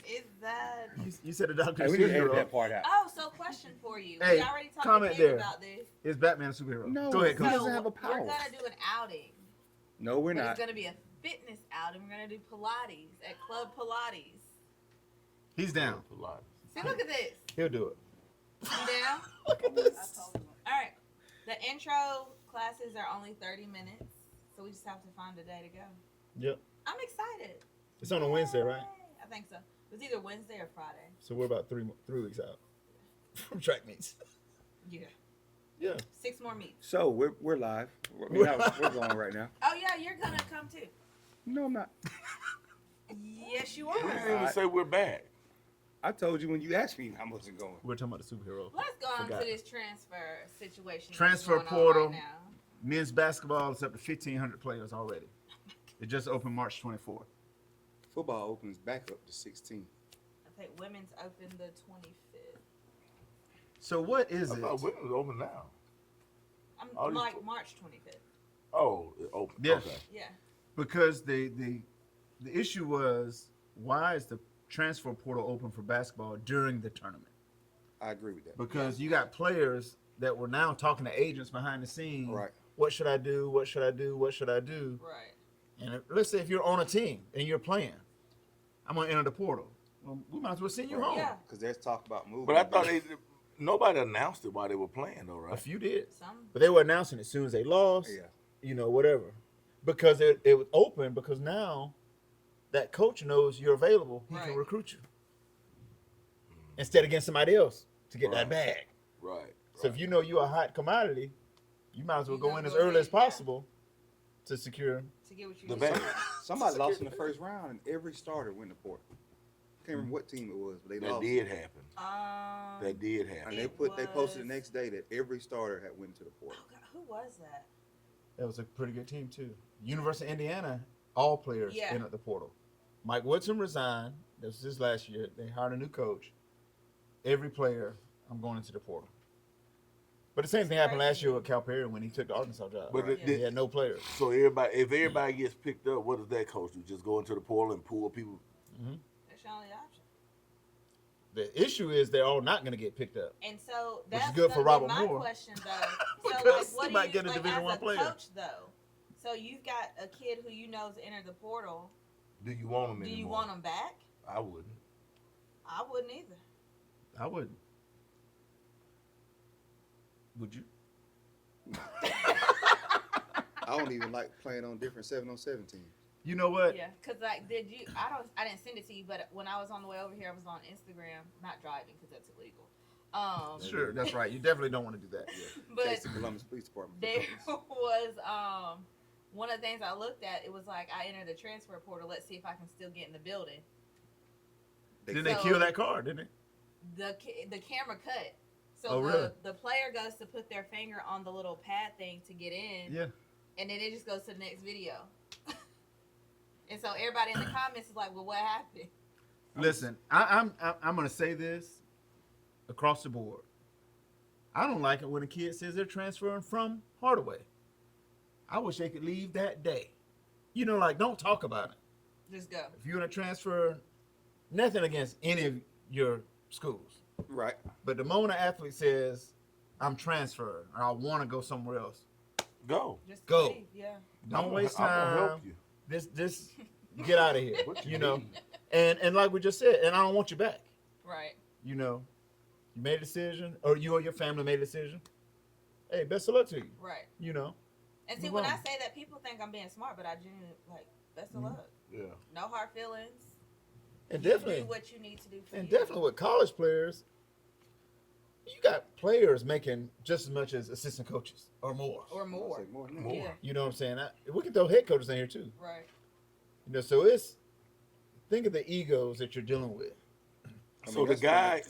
Is that? You said the doctor Hey, is we need to edit superhero. that part out. Oh, so question for you. Hey, We already talked comment to Kim there. about this. Is Batman a superhero? No. Go ahead, He Coach. doesn't have a power. We're gonna do an outing. No, we're But not. it's gonna be a fitness outing. We're gonna do Pilates at Club Pilates. He's down. See, look at this. He'll do it. You down? Look at this. All right. The intro classes are only 30 minutes, so we just have to find a day to go. Yep. I'm excited. It's on a Wednesday, right? Yay. I think so. It was either Wednesday or Friday. So we're about 3 weeks out from track meets. Yeah. Yeah. 6 more meets. So we're live. We're going right now. Oh yeah, you're gonna come too. No, I'm not. Yes, you We didn't are. even say we're back. I told you when you asked me I wasn't going. We're talking about the superhero. Let's go on Forgot. to this transfer situation. that's Transfer going on portal. Right now. Men's basketball is up to 1,500 players already. It just opened March 24th. Football opens back up to 16. I think women's open the 25th. So what is I it? thought women's open now. All I'm these like fo- March 25th. Oh, it opened. Yeah. Okay. Yeah. Because the issue was, why is the transfer portal open for basketball during the tournament? I agree with that. Because you got players that were now talking to agents behind the scenes. Right. What should I do? What should I do? What should I do? Right. And let's say if you're on a team and you're playing, I'm gonna enter the portal. Well, we might as well send you home. Yeah. Because there's talk about moving. But I thought nobody announced it while they were playing, though, A right? few did, Some. but they were announcing it as soon as they lost. Yeah. You know, whatever. Because it was open, because now that coach knows you're available, he can Right. recruit you instead of getting somebody else to get that Right. bag. Right. So if you know you're a hot commodity, you might as well You go gotta in as go early as ahead, yeah. possible to secure. To get what you The need. bag. Somebody lost in the first round, and every starter went to portal. Can't remember what team it was, but they That lost. did happen. That did And happen. they It posted the was- next day that every starter had went to the portal. Oh God, who was that? That was a pretty good team too. University of Indiana, all players Yeah. entered the portal. Mike Woodson resigned. This was his last year. They hired a new coach. Every player, I'm going into the portal. But the same thing happened last year with Calipari when he took the Arkansas job. But Right? it- He had no players. So if everybody gets picked up, what does that coach do? Just go into the portal and pull people? That's your only option. The issue is they're all not going to get picked up. And so Which is that's good for gonna be Robert my Moore. question though. So Because like, what he do might you get a like Division as I a player. coach though? So you've got a kid who you know's entered the portal. Do you want them Do anymore? you want him back? I wouldn't. I wouldn't either. I wouldn't. Would you? I don't even like playing on different 7-on-7 teams. You know what? Yeah, cause like, did you? I didn't send it to you, but when I was on the way over here, I was on Instagram, not driving because that's illegal. Sure, that's right. You definitely don't want to do that. But Takes the Columbus Police Department. there was one of the things I looked at. It was like I entered the transfer portal. Let's see if I can still get in the building. Didn't they So- kill that car? Didn't The camera cut. So Oh, really? the player goes to put their finger on the little pad thing to get in, they? Yeah. and then it just goes to the next video. And so everybody in the comments is like, "Well, what happened?" Listen, I'm going to say this across the board. I don't like it when a kid says they're transferring from Hardaway. I wish they could leave that day. You know, like, don't talk about it. Just go. If you're going to transfer, nothing against any of your schools. Right. But the moment an athlete says, I'm transferring, or I want to go somewhere else, Go. Just Go. leave, yeah. don't waste I'm gonna time. help you. This get out of here. What you You know, need? and like we just said, and I don't want you back. Right. You know, you made a decision, or you or your family made a decision. Hey, best of luck to you. Right. You know, And see, Move when on. I say that, people think I'm being smart, but I genuinely like best of luck. Yeah. No hard feelings. and You definitely, do what you need to do for and you. definitely with college players, you got players making just as much as assistant coaches or more. Or more. Say more than that. More. Yeah. You know what I'm saying? We can throw head coaches in here too. Right. You know, so it's think of the egos that you're dealing with. I So mean, the that's guy,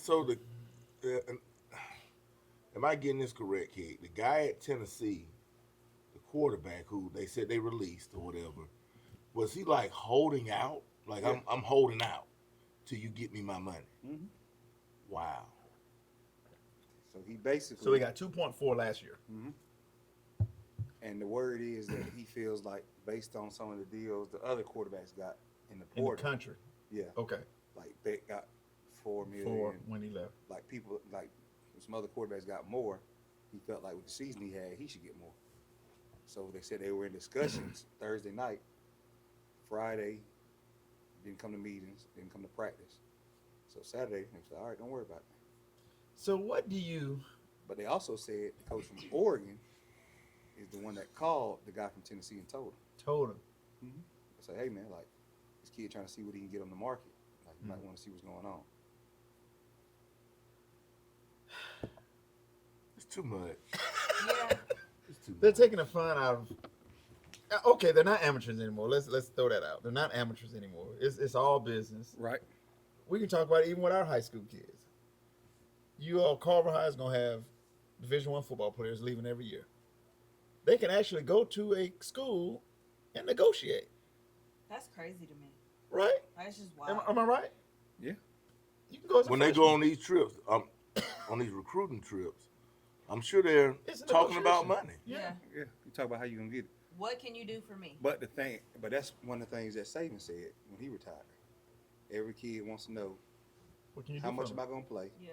am I getting this correct, Kate? The guy at Tennessee, the quarterback who they said they released or whatever, was he like holding out? Like Yeah. I'm holding out till you get me my money. Mhm. Wow. So he basically. So we got 2.4 last year. And the word is that he feels like, based on some of the deals the other quarterbacks got in the In the portal, country. yeah, Okay. like Beck got $4 million. For when he left. Like people, like some other quarterbacks got more. He felt like with the season he had, he should get more. So they said they were in discussions Thursday night, Friday, didn't come to meetings, didn't come to practice. So Saturday, they said, all right, don't worry about it. So what do you? But they also said the coach from Oregon is the one that called the guy from Tennessee and told him. Told him. Say, hey man, like this kid trying to see what he can get on the market. Like you might want to see what's going on. It's too much. Yeah. It's too They're much. taking the fun out of. Okay, they're not amateurs anymore. Let's throw that out. They're not amateurs anymore. It's all business. Right. We can talk about it even with our high school kids. You all, Carver High is gonna have Division I football players leaving every year. They can actually go to a school and negotiate, That's crazy to me. right? That's just Am, wild. am I right? Yeah. You can go as a When they go freshman. on these trips, on these recruiting trips, I'm sure they're It's a talking about negotiation. money. Yeah. Yeah. You talk about how you gonna get it. What can you do for me? But that's one of the things that Saban said when he retired. Every kid wants to know What can you how do much for am them? I gonna play Yeah.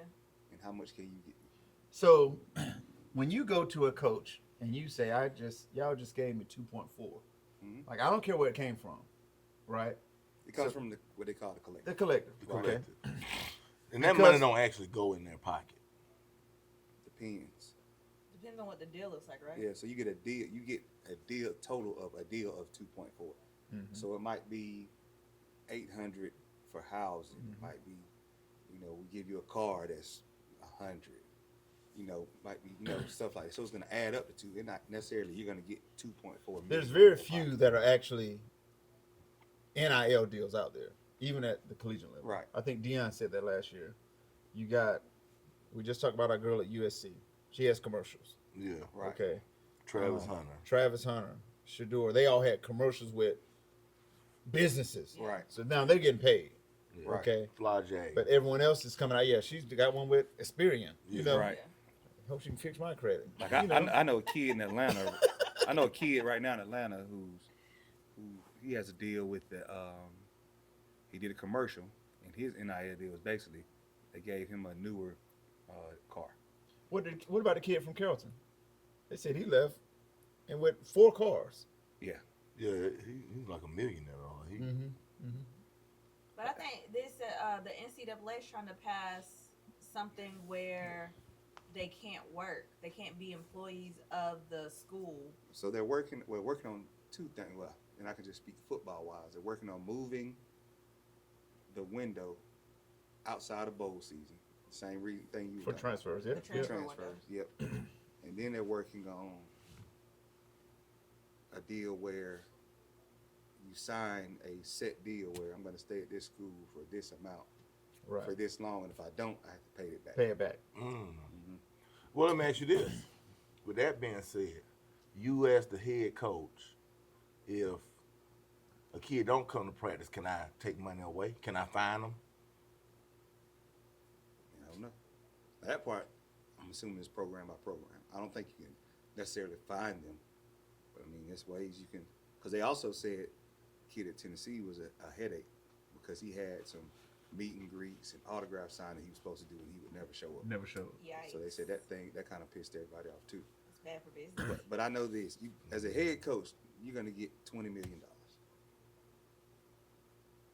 and how much can you get me. So, when you go to a coach and you say, y'all just gave me 2.4, Mhm. like I don't care where it came from, right? It comes So- from what they call the collective. The collective, The okay? collective. And that Because- money don't actually go in their pocket. Depends. Depends on what the deal looks like, right? Yeah, so you get a deal. You get a deal total of a deal of 2.4. Mhm. So it might be 800 for housing. Mm-hmm. It might be, we give you a car that's 100. might be stuff like that. So it's gonna add up to 2. They're not necessarily you're gonna get 2.4 million. There's very few that are actually NIL deals out there, even at the collegiate level. Right. I think Dion said that last year. We just talked about our girl at USC. She has commercials. Yeah. Right. Okay. Travis Hunter. Travis Hunter, Shador, they all had commercials with businesses. Right. So now they're getting paid. Yeah. Right. Okay. Fly J. But everyone else is coming out. Yeah, she's got one with Experian. You Yeah. know, Right. hope she can fix my credit. Like You know? I know a kid in Atlanta. I know a kid right now in Atlanta who he has a deal with the he did a commercial, and his NIL deal was basically they gave him a newer car. What about the kid from Carrollton? They said he left and with 4 cars. Yeah. Yeah, he's like a millionaire. He, But I think this the NCAA is trying to pass something where they can't work. They can't be employees of the school. So we're working on 2 things. Well, and I can just speak football wise. They're working on moving the window outside of bowl season. Same thing you For done. transfers, yeah. The transfer window. Transfers. Yep. And then they're working on a deal where you sign a set deal where I'm going to stay at this school for this amount Right. for this long, and if I don't, I have to pay it back. Pay it back. Well, let me ask you this. With that being said, you as the head coach, if a kid don't come to practice, can I take money away? Can I fine them? I don't know. That part, I'm assuming is program by program. I don't think you can necessarily find them, but I mean, there's ways you can. Because they also said, kid at Tennessee was a headache because he had some meet and greets and autograph signing he was supposed to do, and he would never show up. Never showed. Yikes. So they said that kind of pissed everybody off too. It's bad for business. But I know this: you, as a head coach, you're gonna get $20 million.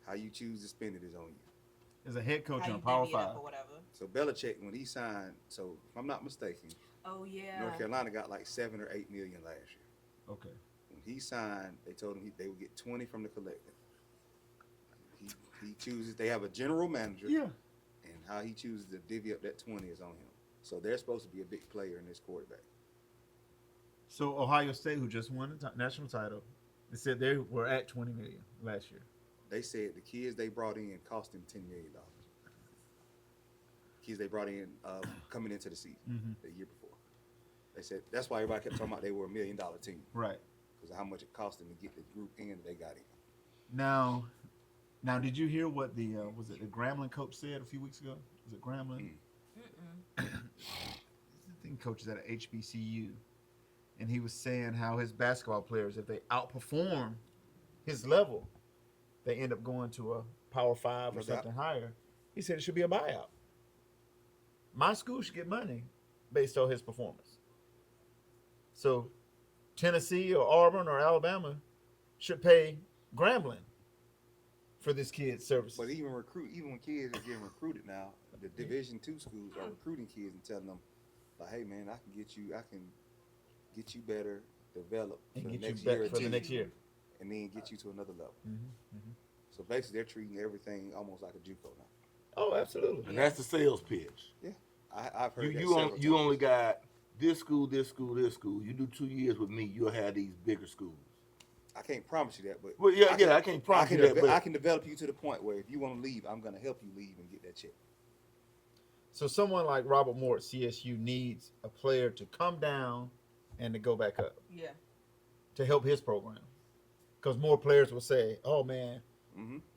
How you choose to spend it is on you. As a head coach How on you Power divvy it up 5. or whatever. So Belichick, when he signed, so if I'm not mistaken, Oh yeah. North Carolina got like 7 or 8 million last year. Okay. When he signed, they told him they would get 20 from the collective. He chooses. They have a general manager. Yeah. And how he chooses to divvy up that 20 is on him. So they're supposed to be a big player in this quarterback. So Ohio State, who just won the national title, they said they were at 20 million last year. They said the kids they brought in cost them $10 million. Kids they brought in coming into the season the year before. They said that's why everybody kept talking about they were $1 million team Right. because of how much it cost them to get the group in that they got in. Now, did you hear what the was it the Grambling coach said a few weeks ago? Was it Grambling? I think coach is at a HBCU, and he was saying how his basketball players, if they outperform his level, they end up going to a Power 5 or No doubt. something higher. He said it should be a buyout. My school should get money based on his performance. So Tennessee or Auburn or Alabama should pay Grambling for this kid's services. But even when kids are getting recruited now, the Division II schools are recruiting kids and telling them, like, hey man, I can get you better developed And for the get you next back year or for the two, next year. and then get you to another level. So basically, they're treating everything almost like a JUCO now. Oh, absolutely. And that's the sales pitch. Yeah, I've heard that You several times. only got this school, this school, this school. You do 2 years with me, you'll have these bigger schools. I can't promise you that, but Well, yeah, I can't promise you that, but I can develop you to the point where if you want to leave, I'm going to help you leave and get that check. So someone like Robert Moore at CSU needs a player to come down and to go back up Yeah. to help his program. Because more players will say, oh man,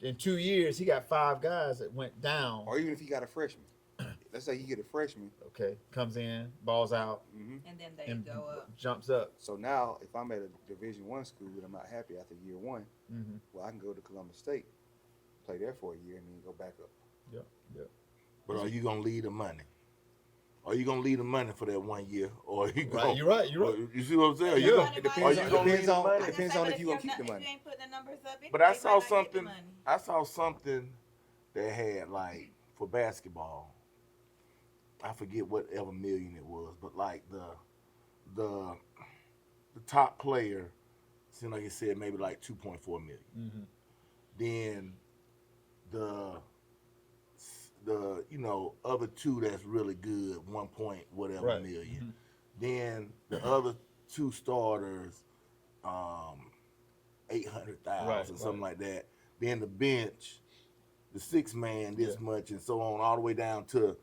in 2 years, he got 5 guys that went down. Or even if you got a freshman, let's say you get a freshman. Okay, comes in, balls out, And then they and go up. jumps up. So now, if I'm at a Division I school and I'm not happy after year 1, well, I can go to Columbus State, play there for a year, and then go back up. Yep, yep. But are you gonna leave the money? Are you gonna leave the money for that 1 year, or are you Right, gonna? you're right. You see what I'm saying? Yeah. You gonna, It are depends you on, gonna leave depends the on, money? it depends on if you you're gonna keep the not- money. If you ain't putting the numbers up, But I anyway, you saw might not get the something. money. I saw something that had like for basketball. I forget whatever million it was, but like the top player seemed like it said maybe like 2.4 million. Then the other two that's really good, 1 point whatever Right. million. Then the other two starters, 800,000, Right, something like that. Then the bench, the 6-man this much, and so on, all the way down to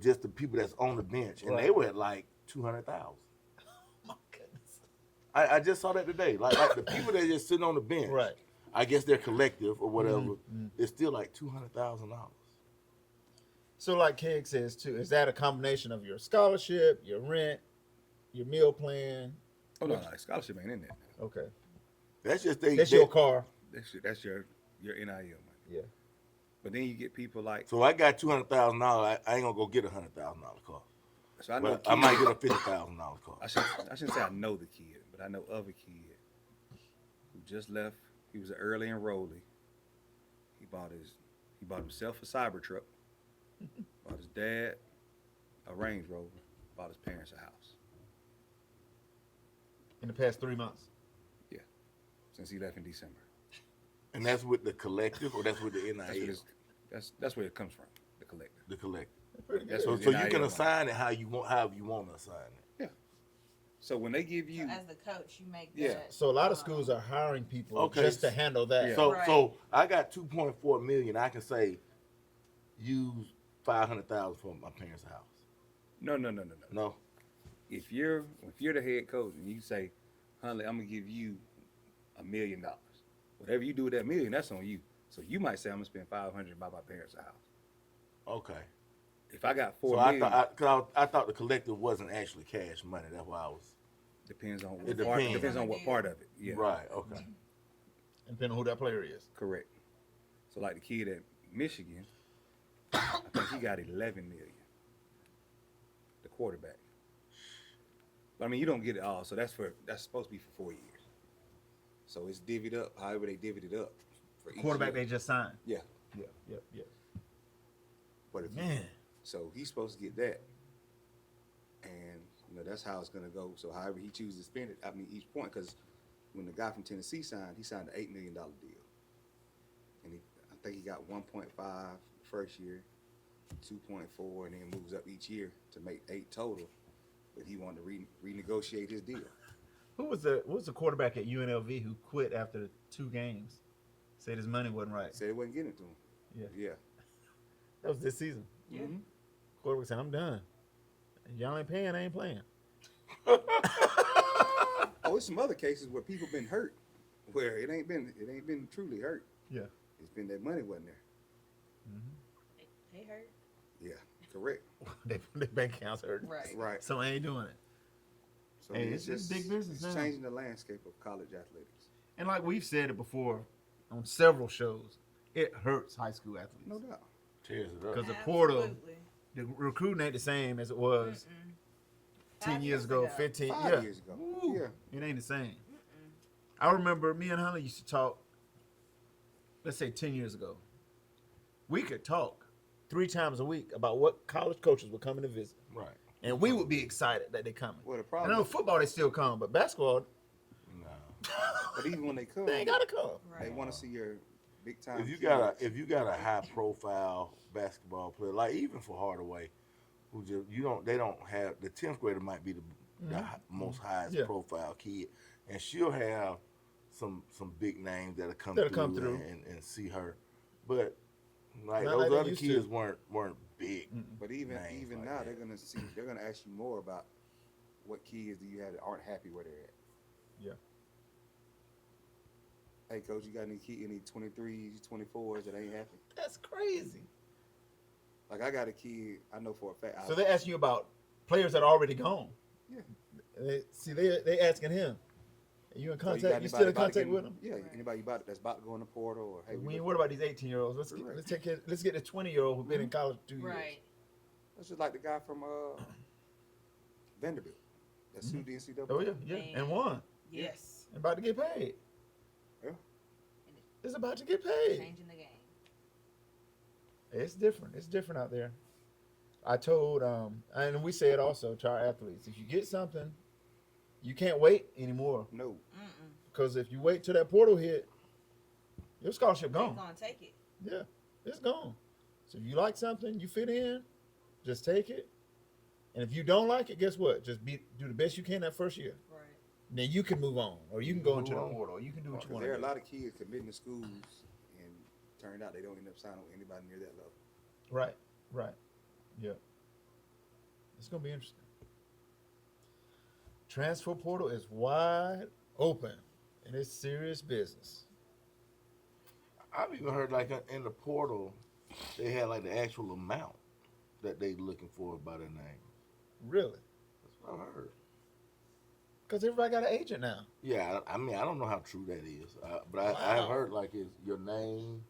just the people that's on the bench, and they Right. were at like 200,000. My goodness. I just saw that today. Like the people that just sitting on the bench, Right. I guess they're collective or whatever. It's still like $200,000. So like Keg says too, is that a combination of your scholarship, your rent, your meal plan? Oh no, scholarship ain't in there. Okay. That's just That's your car. That's your NIL money. Yeah. But then you get people like, So I got $200,000. I ain't gonna go get $100,000 car. so I know But I might kids- get a $50,000 car. I shouldn't say I know the kid, but I know of a kid who just left. He was an early enrollee. He bought himself a Cybertruck. Bought his dad a Range Rover. Bought his parents a house. In the past 3 months. Yeah, since he left in December. And that's with the collective, or that's with the NIL? That's where it comes from. The collective. The collective. Pretty That's good. So, what so you NIL can money. assign it however you want to assign it. So when they give you, As the coach, you make Yeah. that. So a lot of schools are hiring people Okay. just to handle that. Yeah. So Right. so I got 2.4 million. I can say use 500,000 for my parents' house. no. No. If you're the head coach and you say, Huntley, I'm gonna give you $1 million. Whatever you do with that million, that's on you. So you might say, I'm gonna spend 500 to buy my parents a house. Okay. If I got So $4 I million, thought I thought the collective wasn't actually cash money. That's why I was. depends on It what part, depends. depends on what part of it. Yeah, Right. Okay. Depending on who that player is. correct. So like the kid at Michigan, I think he got 11 million. The quarterback. But I mean, you don't get it all. So that's supposed to be for 4 years. So it's divvied up. However they divvied it up for each Quarterback year. they just signed. Yeah, Yeah. but if Man. so he's supposed to get that, and that's how it's gonna go. So however he chooses to spend it, I mean each point, because when the guy from Tennessee signed, he signed an $8 million deal, and I think he got 1.5 the first year, 2.4, and then moves up each year to make 8 total. But he wanted to renegotiate his deal. Who was the quarterback at UNLV who quit after 2 games? Said his money wasn't right. Said they wasn't getting it to him. Yeah. Yeah. That was this season. Yeah. Mhm. Quarterback said, I'm done. Y'all ain't paying, I ain't playing. Oh, it's some other cases where people been hurt, where it ain't been truly hurt. Yeah. It's been that money wasn't there. They hurt. Yeah, correct. Their bank accounts hurt. Right. Right. So I ain't doing it. So Hey, it's just big business It's now. changing the landscape of college athletics. And like we've said it before on several shows, it hurts high school athletes. No doubt. Tears it up. Because the portal, Absolutely. the recruiting ain't the same as it was 10 5 years ago, ago. 15. 5 yeah. years ago. Woo. Yeah. It ain't the same. I remember me and Hunter used to talk, let's say 10 years ago. We could talk 3 times a week about what college coaches were coming to visit. Right. And we would be excited that they coming. Well, the I problem, know football they still come, but basketball, No. but even when they come, they ain't gotta come. they Right. want to see your big time. If you got a high profile basketball player, like even for Hardaway, who just they don't have the 10th grader might be the most highest Yeah. profile kid, and she'll have some big names that'll come through. And see her, but like Not those like they other used to. kids weren't big. But even names like now, that. they're gonna ask you more about what kids do you have that aren't happy where they're at. Yeah. Hey, coach, you got any 23s, 24s that ain't happy? That's crazy. Like I got a kid I know for a fact. So they ask you about players that are already gone. Yeah. They asking him. Are you in So contact? You got still in anybody about to contact get- with him? Yeah. Anybody that's about to go in the portal or hey, We ain't worried about these 18-year-olds. Let's get the 20-year-old who's been in college 2 years. Right. That's just like the guy from Vanderbilt that sued the NCAA. Oh yeah, and won. Yes. And about to get paid. Yeah. It's about to get paid. Changing the game. It's different. It's different out there. I told, and we say it also to our athletes: if you get something, you can't wait anymore. No. Because if you wait till that portal hit, your scholarship They're gone. gonna take it. Yeah, it's gone. So if you like something, you fit in, just take it. And if you don't like it, guess what? Just do the best you can that first year. Right. And then you can move on, or you can go into the Move on. portal, or you can do what you Because want there to are a do. lot of kids committing to schools, and turned out they don't end up signing with anybody near that level. Right, right. Yeah. It's gonna be interesting. Transfer portal is wide open, and it's serious business. I've even heard like in the portal, they had like the actual amount that they looking for by their name. Really, That's what I've heard. because everybody got an agent now. Yeah, I mean, I don't know how true that is, but I have Wow. heard like it's your name,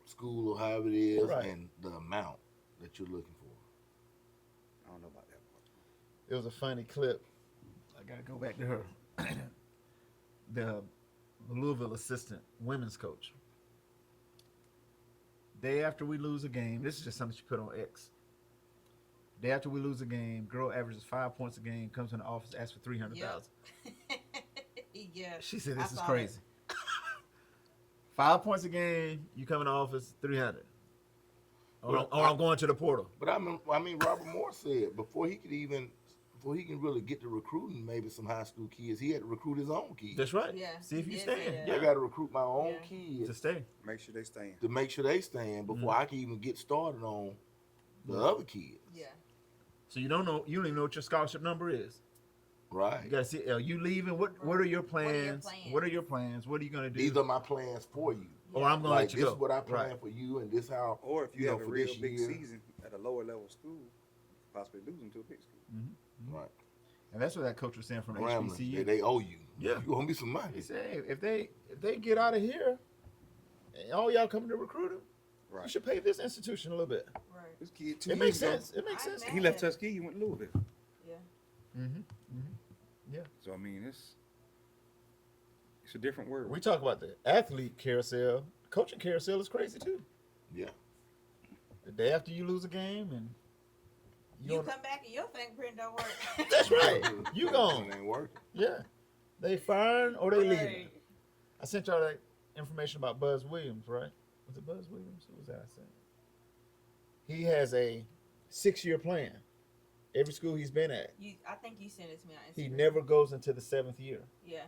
school, or however it is, Right. and the amount that you're looking for. I don't know about that part. It was a funny clip. I gotta go back to her. The Louisville assistant women's coach. Day after we lose a game, this is just something she put on X. Day after we lose a game, girl averages 5 points a game, comes in the office, asks for 300,000. Yeah. She said, I "This is saw crazy." 5 points a game, you come in the office, 300. Or I'm going to the portal. But I mean, Robert Moore said before he can really get to recruiting maybe some high school kids, he had to recruit his own kids. That's right. Yeah, See if he you did say stand. that. I got to recruit my own Yeah. kids To stay. Make sure they stay in. to make sure they stand before I can even get started on the other kids. Yeah. So you don't even know what your scholarship number is. Right. You gotta see, are you leaving? What are your plans? plans? What are your plans? What are you gonna do? These are my plans for you. Or I'm gonna Like let you this go. is what I plan Right. for you, and this how. Or if you know, have a for real this big year. season at a lower level school, possibly lose them to a big school. Right. And that's what that coach was saying from Grambling, HBCU. they owe you. Yeah. You owe me some money. He said, hey, if they get out of here, and all y'all coming to recruit him, you Right. should pay this institution a little bit. Right. This kid 2 It years makes ago, sense. It makes I sense. know. he left Tuskegee, he went to Louisville. Yeah. Mm-hmm. Yeah. So I mean, it's a different world. We talk about the athlete carousel. Coaching carousel is crazy too. Yeah. The day after you lose a game and You don't- come back and your fingerprint don't work. That's right. You gone. It ain't working. Yeah. They firing or they leaving. Right. I sent y'all that information about Buzz Williams, right? Was it Buzz Williams? Who was that I sent? He has a 6-year plan. Every school he's been at. I think you sent it to me on Instagram. He never goes into the 7th year. Yeah.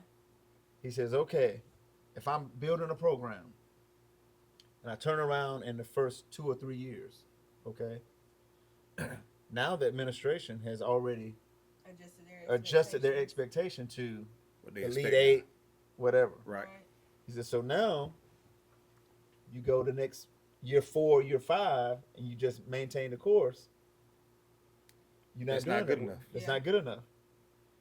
He says, okay, if I'm building a program and I turn around in the first 2 or 3 years, okay, now the administration has already adjusted their expectation to What they Elite expect. 8, whatever. Right. He said, so now you go the next year 4, year 5, and you just maintain the course. You're not That's doing not good that. enough. That's Yeah. not good enough.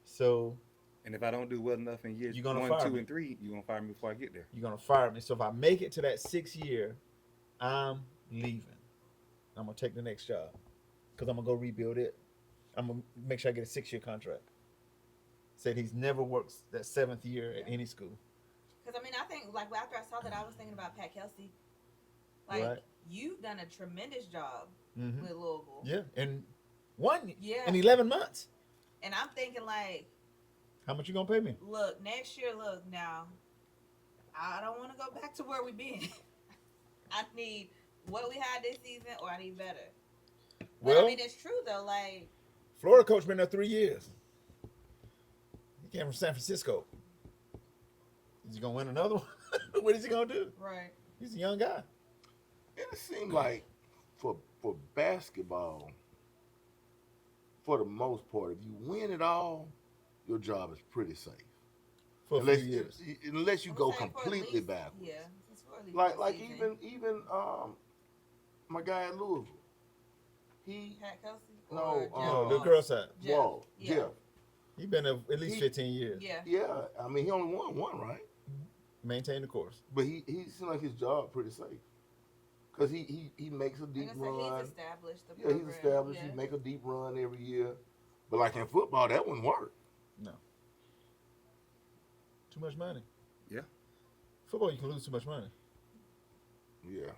So And if I don't do well enough in years You're gonna 1, fire 2, me. and 3, you're gonna fire me before I get there. you're gonna fire me. So if I make it to that 6th year, I'm leaving. I'm gonna take the next job because I'm gonna go rebuild it. I'm gonna make sure I get a 6-year contract. Said he's never worked that 7th year at any school. Because I mean, I think like after I saw that, I was thinking about Pat Kelsey. Like Right. you've done a tremendous job Mhm. with Louisville. Yeah, and one Yeah. in 11 months. And I'm thinking like, How much you gonna pay me? look, next year, look now, I don't want to go back to where we been. I need what we had this season, or I need better. But Well, I mean, it's true though. Like, Florida coach been there 3 years. He came from San Francisco. Is he gonna win another one? What is he gonna do? right? He's a young guy. And it seemed like for basketball, for the most part, if you win it all, your job is pretty safe. For a Unless few years. unless you I'm go saying for at completely least- backwards. Yeah, it's for at least Like one season. even my guy at Louisville. He Pat Kelsey. No, or Jeff No, the Walsh? girl side. Jeff. Wall, Yeah. Jeff. He been there at least He- 15 years. Yeah. Yeah, I mean he only won one, right? Maintain the course. But he seemed like his job pretty safe. Cause he makes a Like deep I said, run. he's established the Yeah, program. he's established. Yeah. He make a deep run every year. But like in football, that wouldn't work. No. Too much money. Yeah. Football, you can lose too much money. Yeah,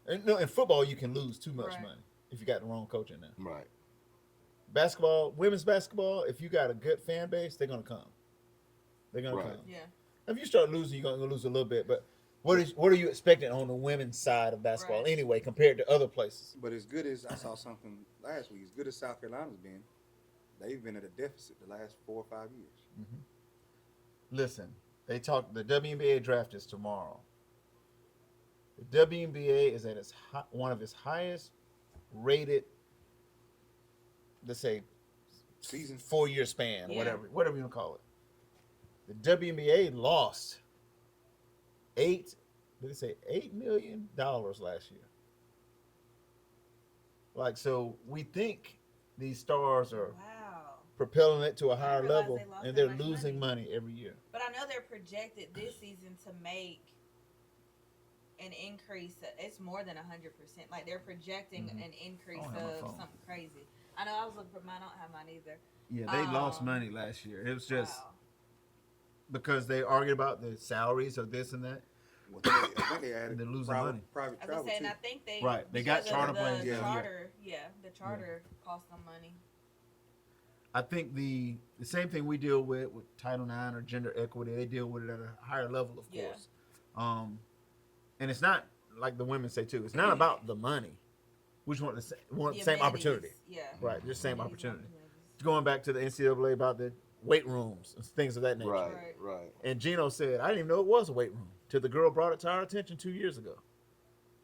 And no, in football, you can lose too much Right. money if you got the wrong coach in there. right. Basketball, women's basketball, if you got a good fan base, they're gonna come. They're gonna Right. come. Yeah. If you start losing, you're gonna lose a little bit. But What are you expecting on the women's side of basketball Right. anyway, compared to other places? But as good as I saw something last week, as good as South Carolina's been, they've been at a deficit the last 4 or 5 years. Listen, they talk. The WNBA draft is tomorrow. The WNBA is at one of its highest rated, let's say, Season. 4-year span, Yeah. whatever you want to call it. The WNBA lost $8 million last year. Like, so we think these stars are Wow. propelling it to a I higher didn't realize level, they lost and that they're much losing money every year. But I know they're projected this season to make an increase. It's more than 100%. Like they're projecting an increase I don't have my of phone. something crazy. I know I was looking for mine. I don't have mine either. Yeah, they lost Um, money last year. It was just Wow. because they argued about the salaries of this and that. Well, I think they added They're losing private, money. private I was travel saying, too. I think they Right, they got because charter of the planes every year. charter. Yeah, the charter cost them money. I think the same thing we deal with Title IX or gender equity, they deal with it at a higher level, of Yeah. course. And it's not like the women say too. It's not about the money. We just want the same The amenities, opportunity, Yeah. right? Just same Amenities, opportunity. opportunities. Going back to the NCAA about the weight rooms and things of that nature. Right, right. And Gino said, I didn't even know it was a weight room till the girl brought it to our attention 2 years ago.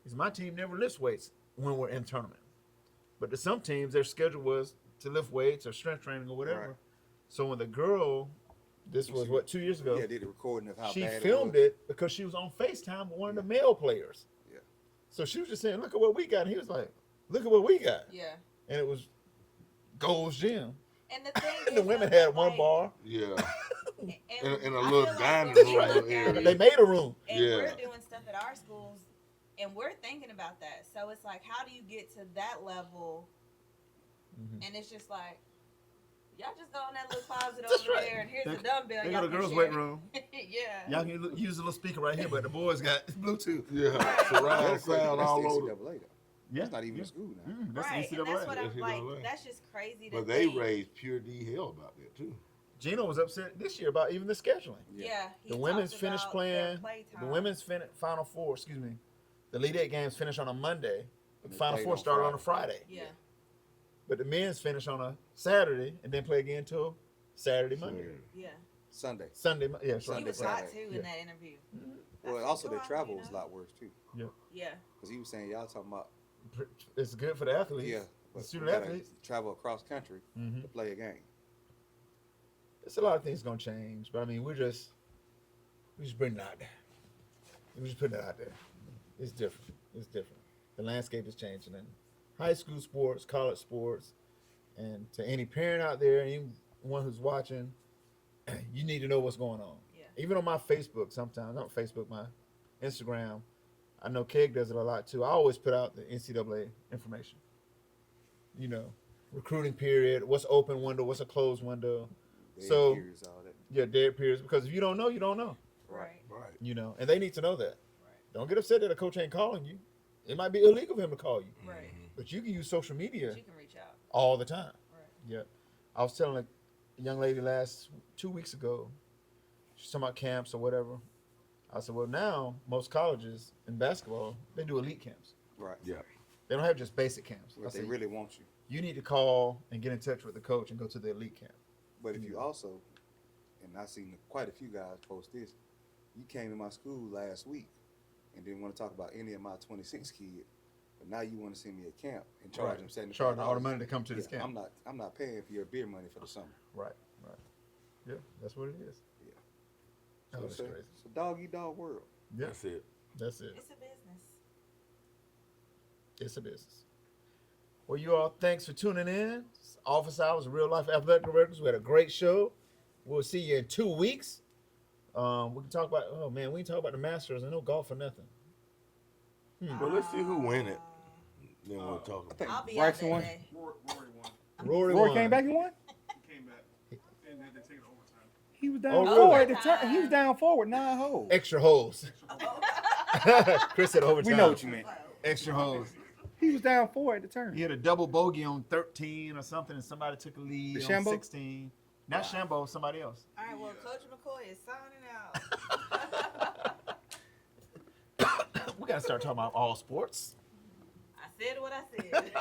He said, my team never lifts weights when we're in tournament. But to some teams, their schedule was to lift weights or strength training or whatever. Right. So when the girl, this was what, 2 years ago, Yeah, did the recording of how she bad filmed it. it because she was on FaceTime with one of the male players. Yeah. So she was just saying, look at what we got. And he was like, look at what we got. Yeah. And it was Gold's Gym. And the thing And the is, women though, had one like, bar. Yeah. and in a I little feel like dining when we room look at area. it, They made a room. and Yeah. we're doing stuff at our schools, and we're thinking about that. So it's like, how do you get to that level? Mhm. And it's just like, y'all just go in that little closet That's over right. there, and here's They- the dumbbell. They y'all got a can girls' share. weight room. Yeah. Y'all can use a little speaker right here, but the boys got Bluetooth. Yeah. Surround That's the sound all over. NCAA though. Yeah. That's not even a school now. That's Right, the and that's NCAA. what I'm That's like. NCAA. That's just crazy. But That they raised pure D hell about that too. Gino was upset this year about even the scheduling. Yeah. he The women's talked finished about their playing. play The time. women's Final Four, the Elite Eight games finished on a Monday. The And they Final played Four on started on a Friday. Friday. Yeah. But the men's finished on a Saturday and then play again till Saturday, Monday. Yeah. Sunday. Sunday, yeah, He Sunday. was Friday. hot too Yeah. in that interview. Well, That's also what their you travel know? was a lot worse too. Yeah. Because he was saying y'all talking about It's good for the athletes. yeah, The but student we gotta athletes. travel across country Mhm. to play a game. It's a lot of things gonna change, but I mean, we just bring it out there. We just putting it out there. It's different. It's different. The landscape is changing in high school sports, college sports, and to any parent out there, anyone who's watching, you need to know what's going on. Yeah. Even on my Facebook, sometimes not Facebook, my Instagram. I know Keg does it a lot too. I always put out the NCAA information. You know, recruiting period, what's open window, what's a closed window. Dead So- periods, all that. Yeah, dead periods. Because if you don't know, you don't know. Right. Right. You know, and they need to know that. Right. Don't get upset that a coach ain't calling you. It might be illegal for him to call you, Right. but you can use social media But you can reach out. all the time. Right. Yeah, I was telling a young lady 2 weeks ago. She's talking about camps or whatever. I said, well, now most colleges in basketball they do elite camps. Right. Yeah. They don't have just basic camps. I But they said, really want you. you need to call and get in touch with the coach and go to the elite camp. But if you also, and I seen quite a few guys post this, you came to my school last week and didn't want to talk about any of my 26 kids, but now you want to send me a camp and charge Right. them $75. Charge all the money to come to this camp. I'm not paying for your beer money for the summer. Right. Yeah, that's what it is. Yeah. Oh, So that's it's crazy. a dog eat dog world. Yeah, That's it. that's it. It's a business. It's a business. Well, you all, thanks for tuning in. It's Office Hours of Real Life Athletic Directors. We had a great show. We'll see you in 2 weeks. We can talk about, we can talk about the Masters. I know golf or nothing. Well, let's see who win it. Then we'll talk about it. I'll be Bryson out won. that day. Rory won. Rory Rory won. came back and won. He came back. And then they take it overtime. He was Oh, down really? forward at the turn. He was down forward 9 holes. Extra holes. Chris said overtime. We know what you meant. Extra holes. He was down forward at the turn. He had a double bogey on 13 or something, and somebody took a lead The on Shambo? 16. Not Shambo, somebody else. All right. Well, Coach McCoy is signing out. gotta start talking about all sports. I said what I said.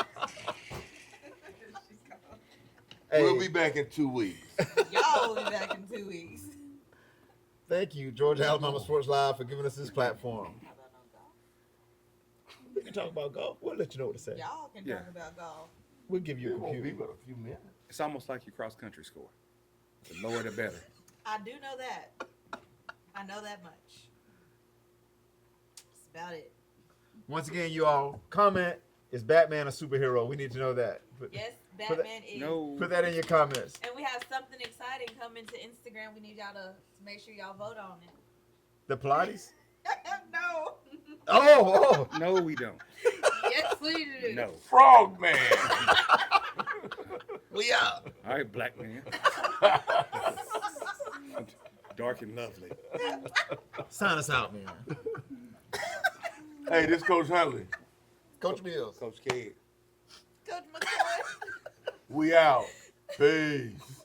Hey, We'll be back in 2 weeks. Y'all will be back in 2 weeks. thank you, Georgia Alabama Sports Live, for giving us this platform. We can talk about golf. We'll let you know what to say. Y'all can Yeah. talk about golf. We'll give you a It won't be computer. but a few minutes. It's almost like your cross country score. The lower the better. I do know that. I know that much. That's about it. Once again, you all comment: is Batman a superhero? We need to know that. Yes, Put that- Batman is. No. Put that in your comments. And we have something exciting coming to Instagram. We need y'all to make sure y'all vote on it. The Pilates? No. Oh, oh. No, we don't. Yes, we do. No. Frog Man. We out. All right, black man. Dark and lovely. Sign us out, man. Hey, this Coach Huntley. Coach Mills. Coach K. Coach McCoy. We out. Peace.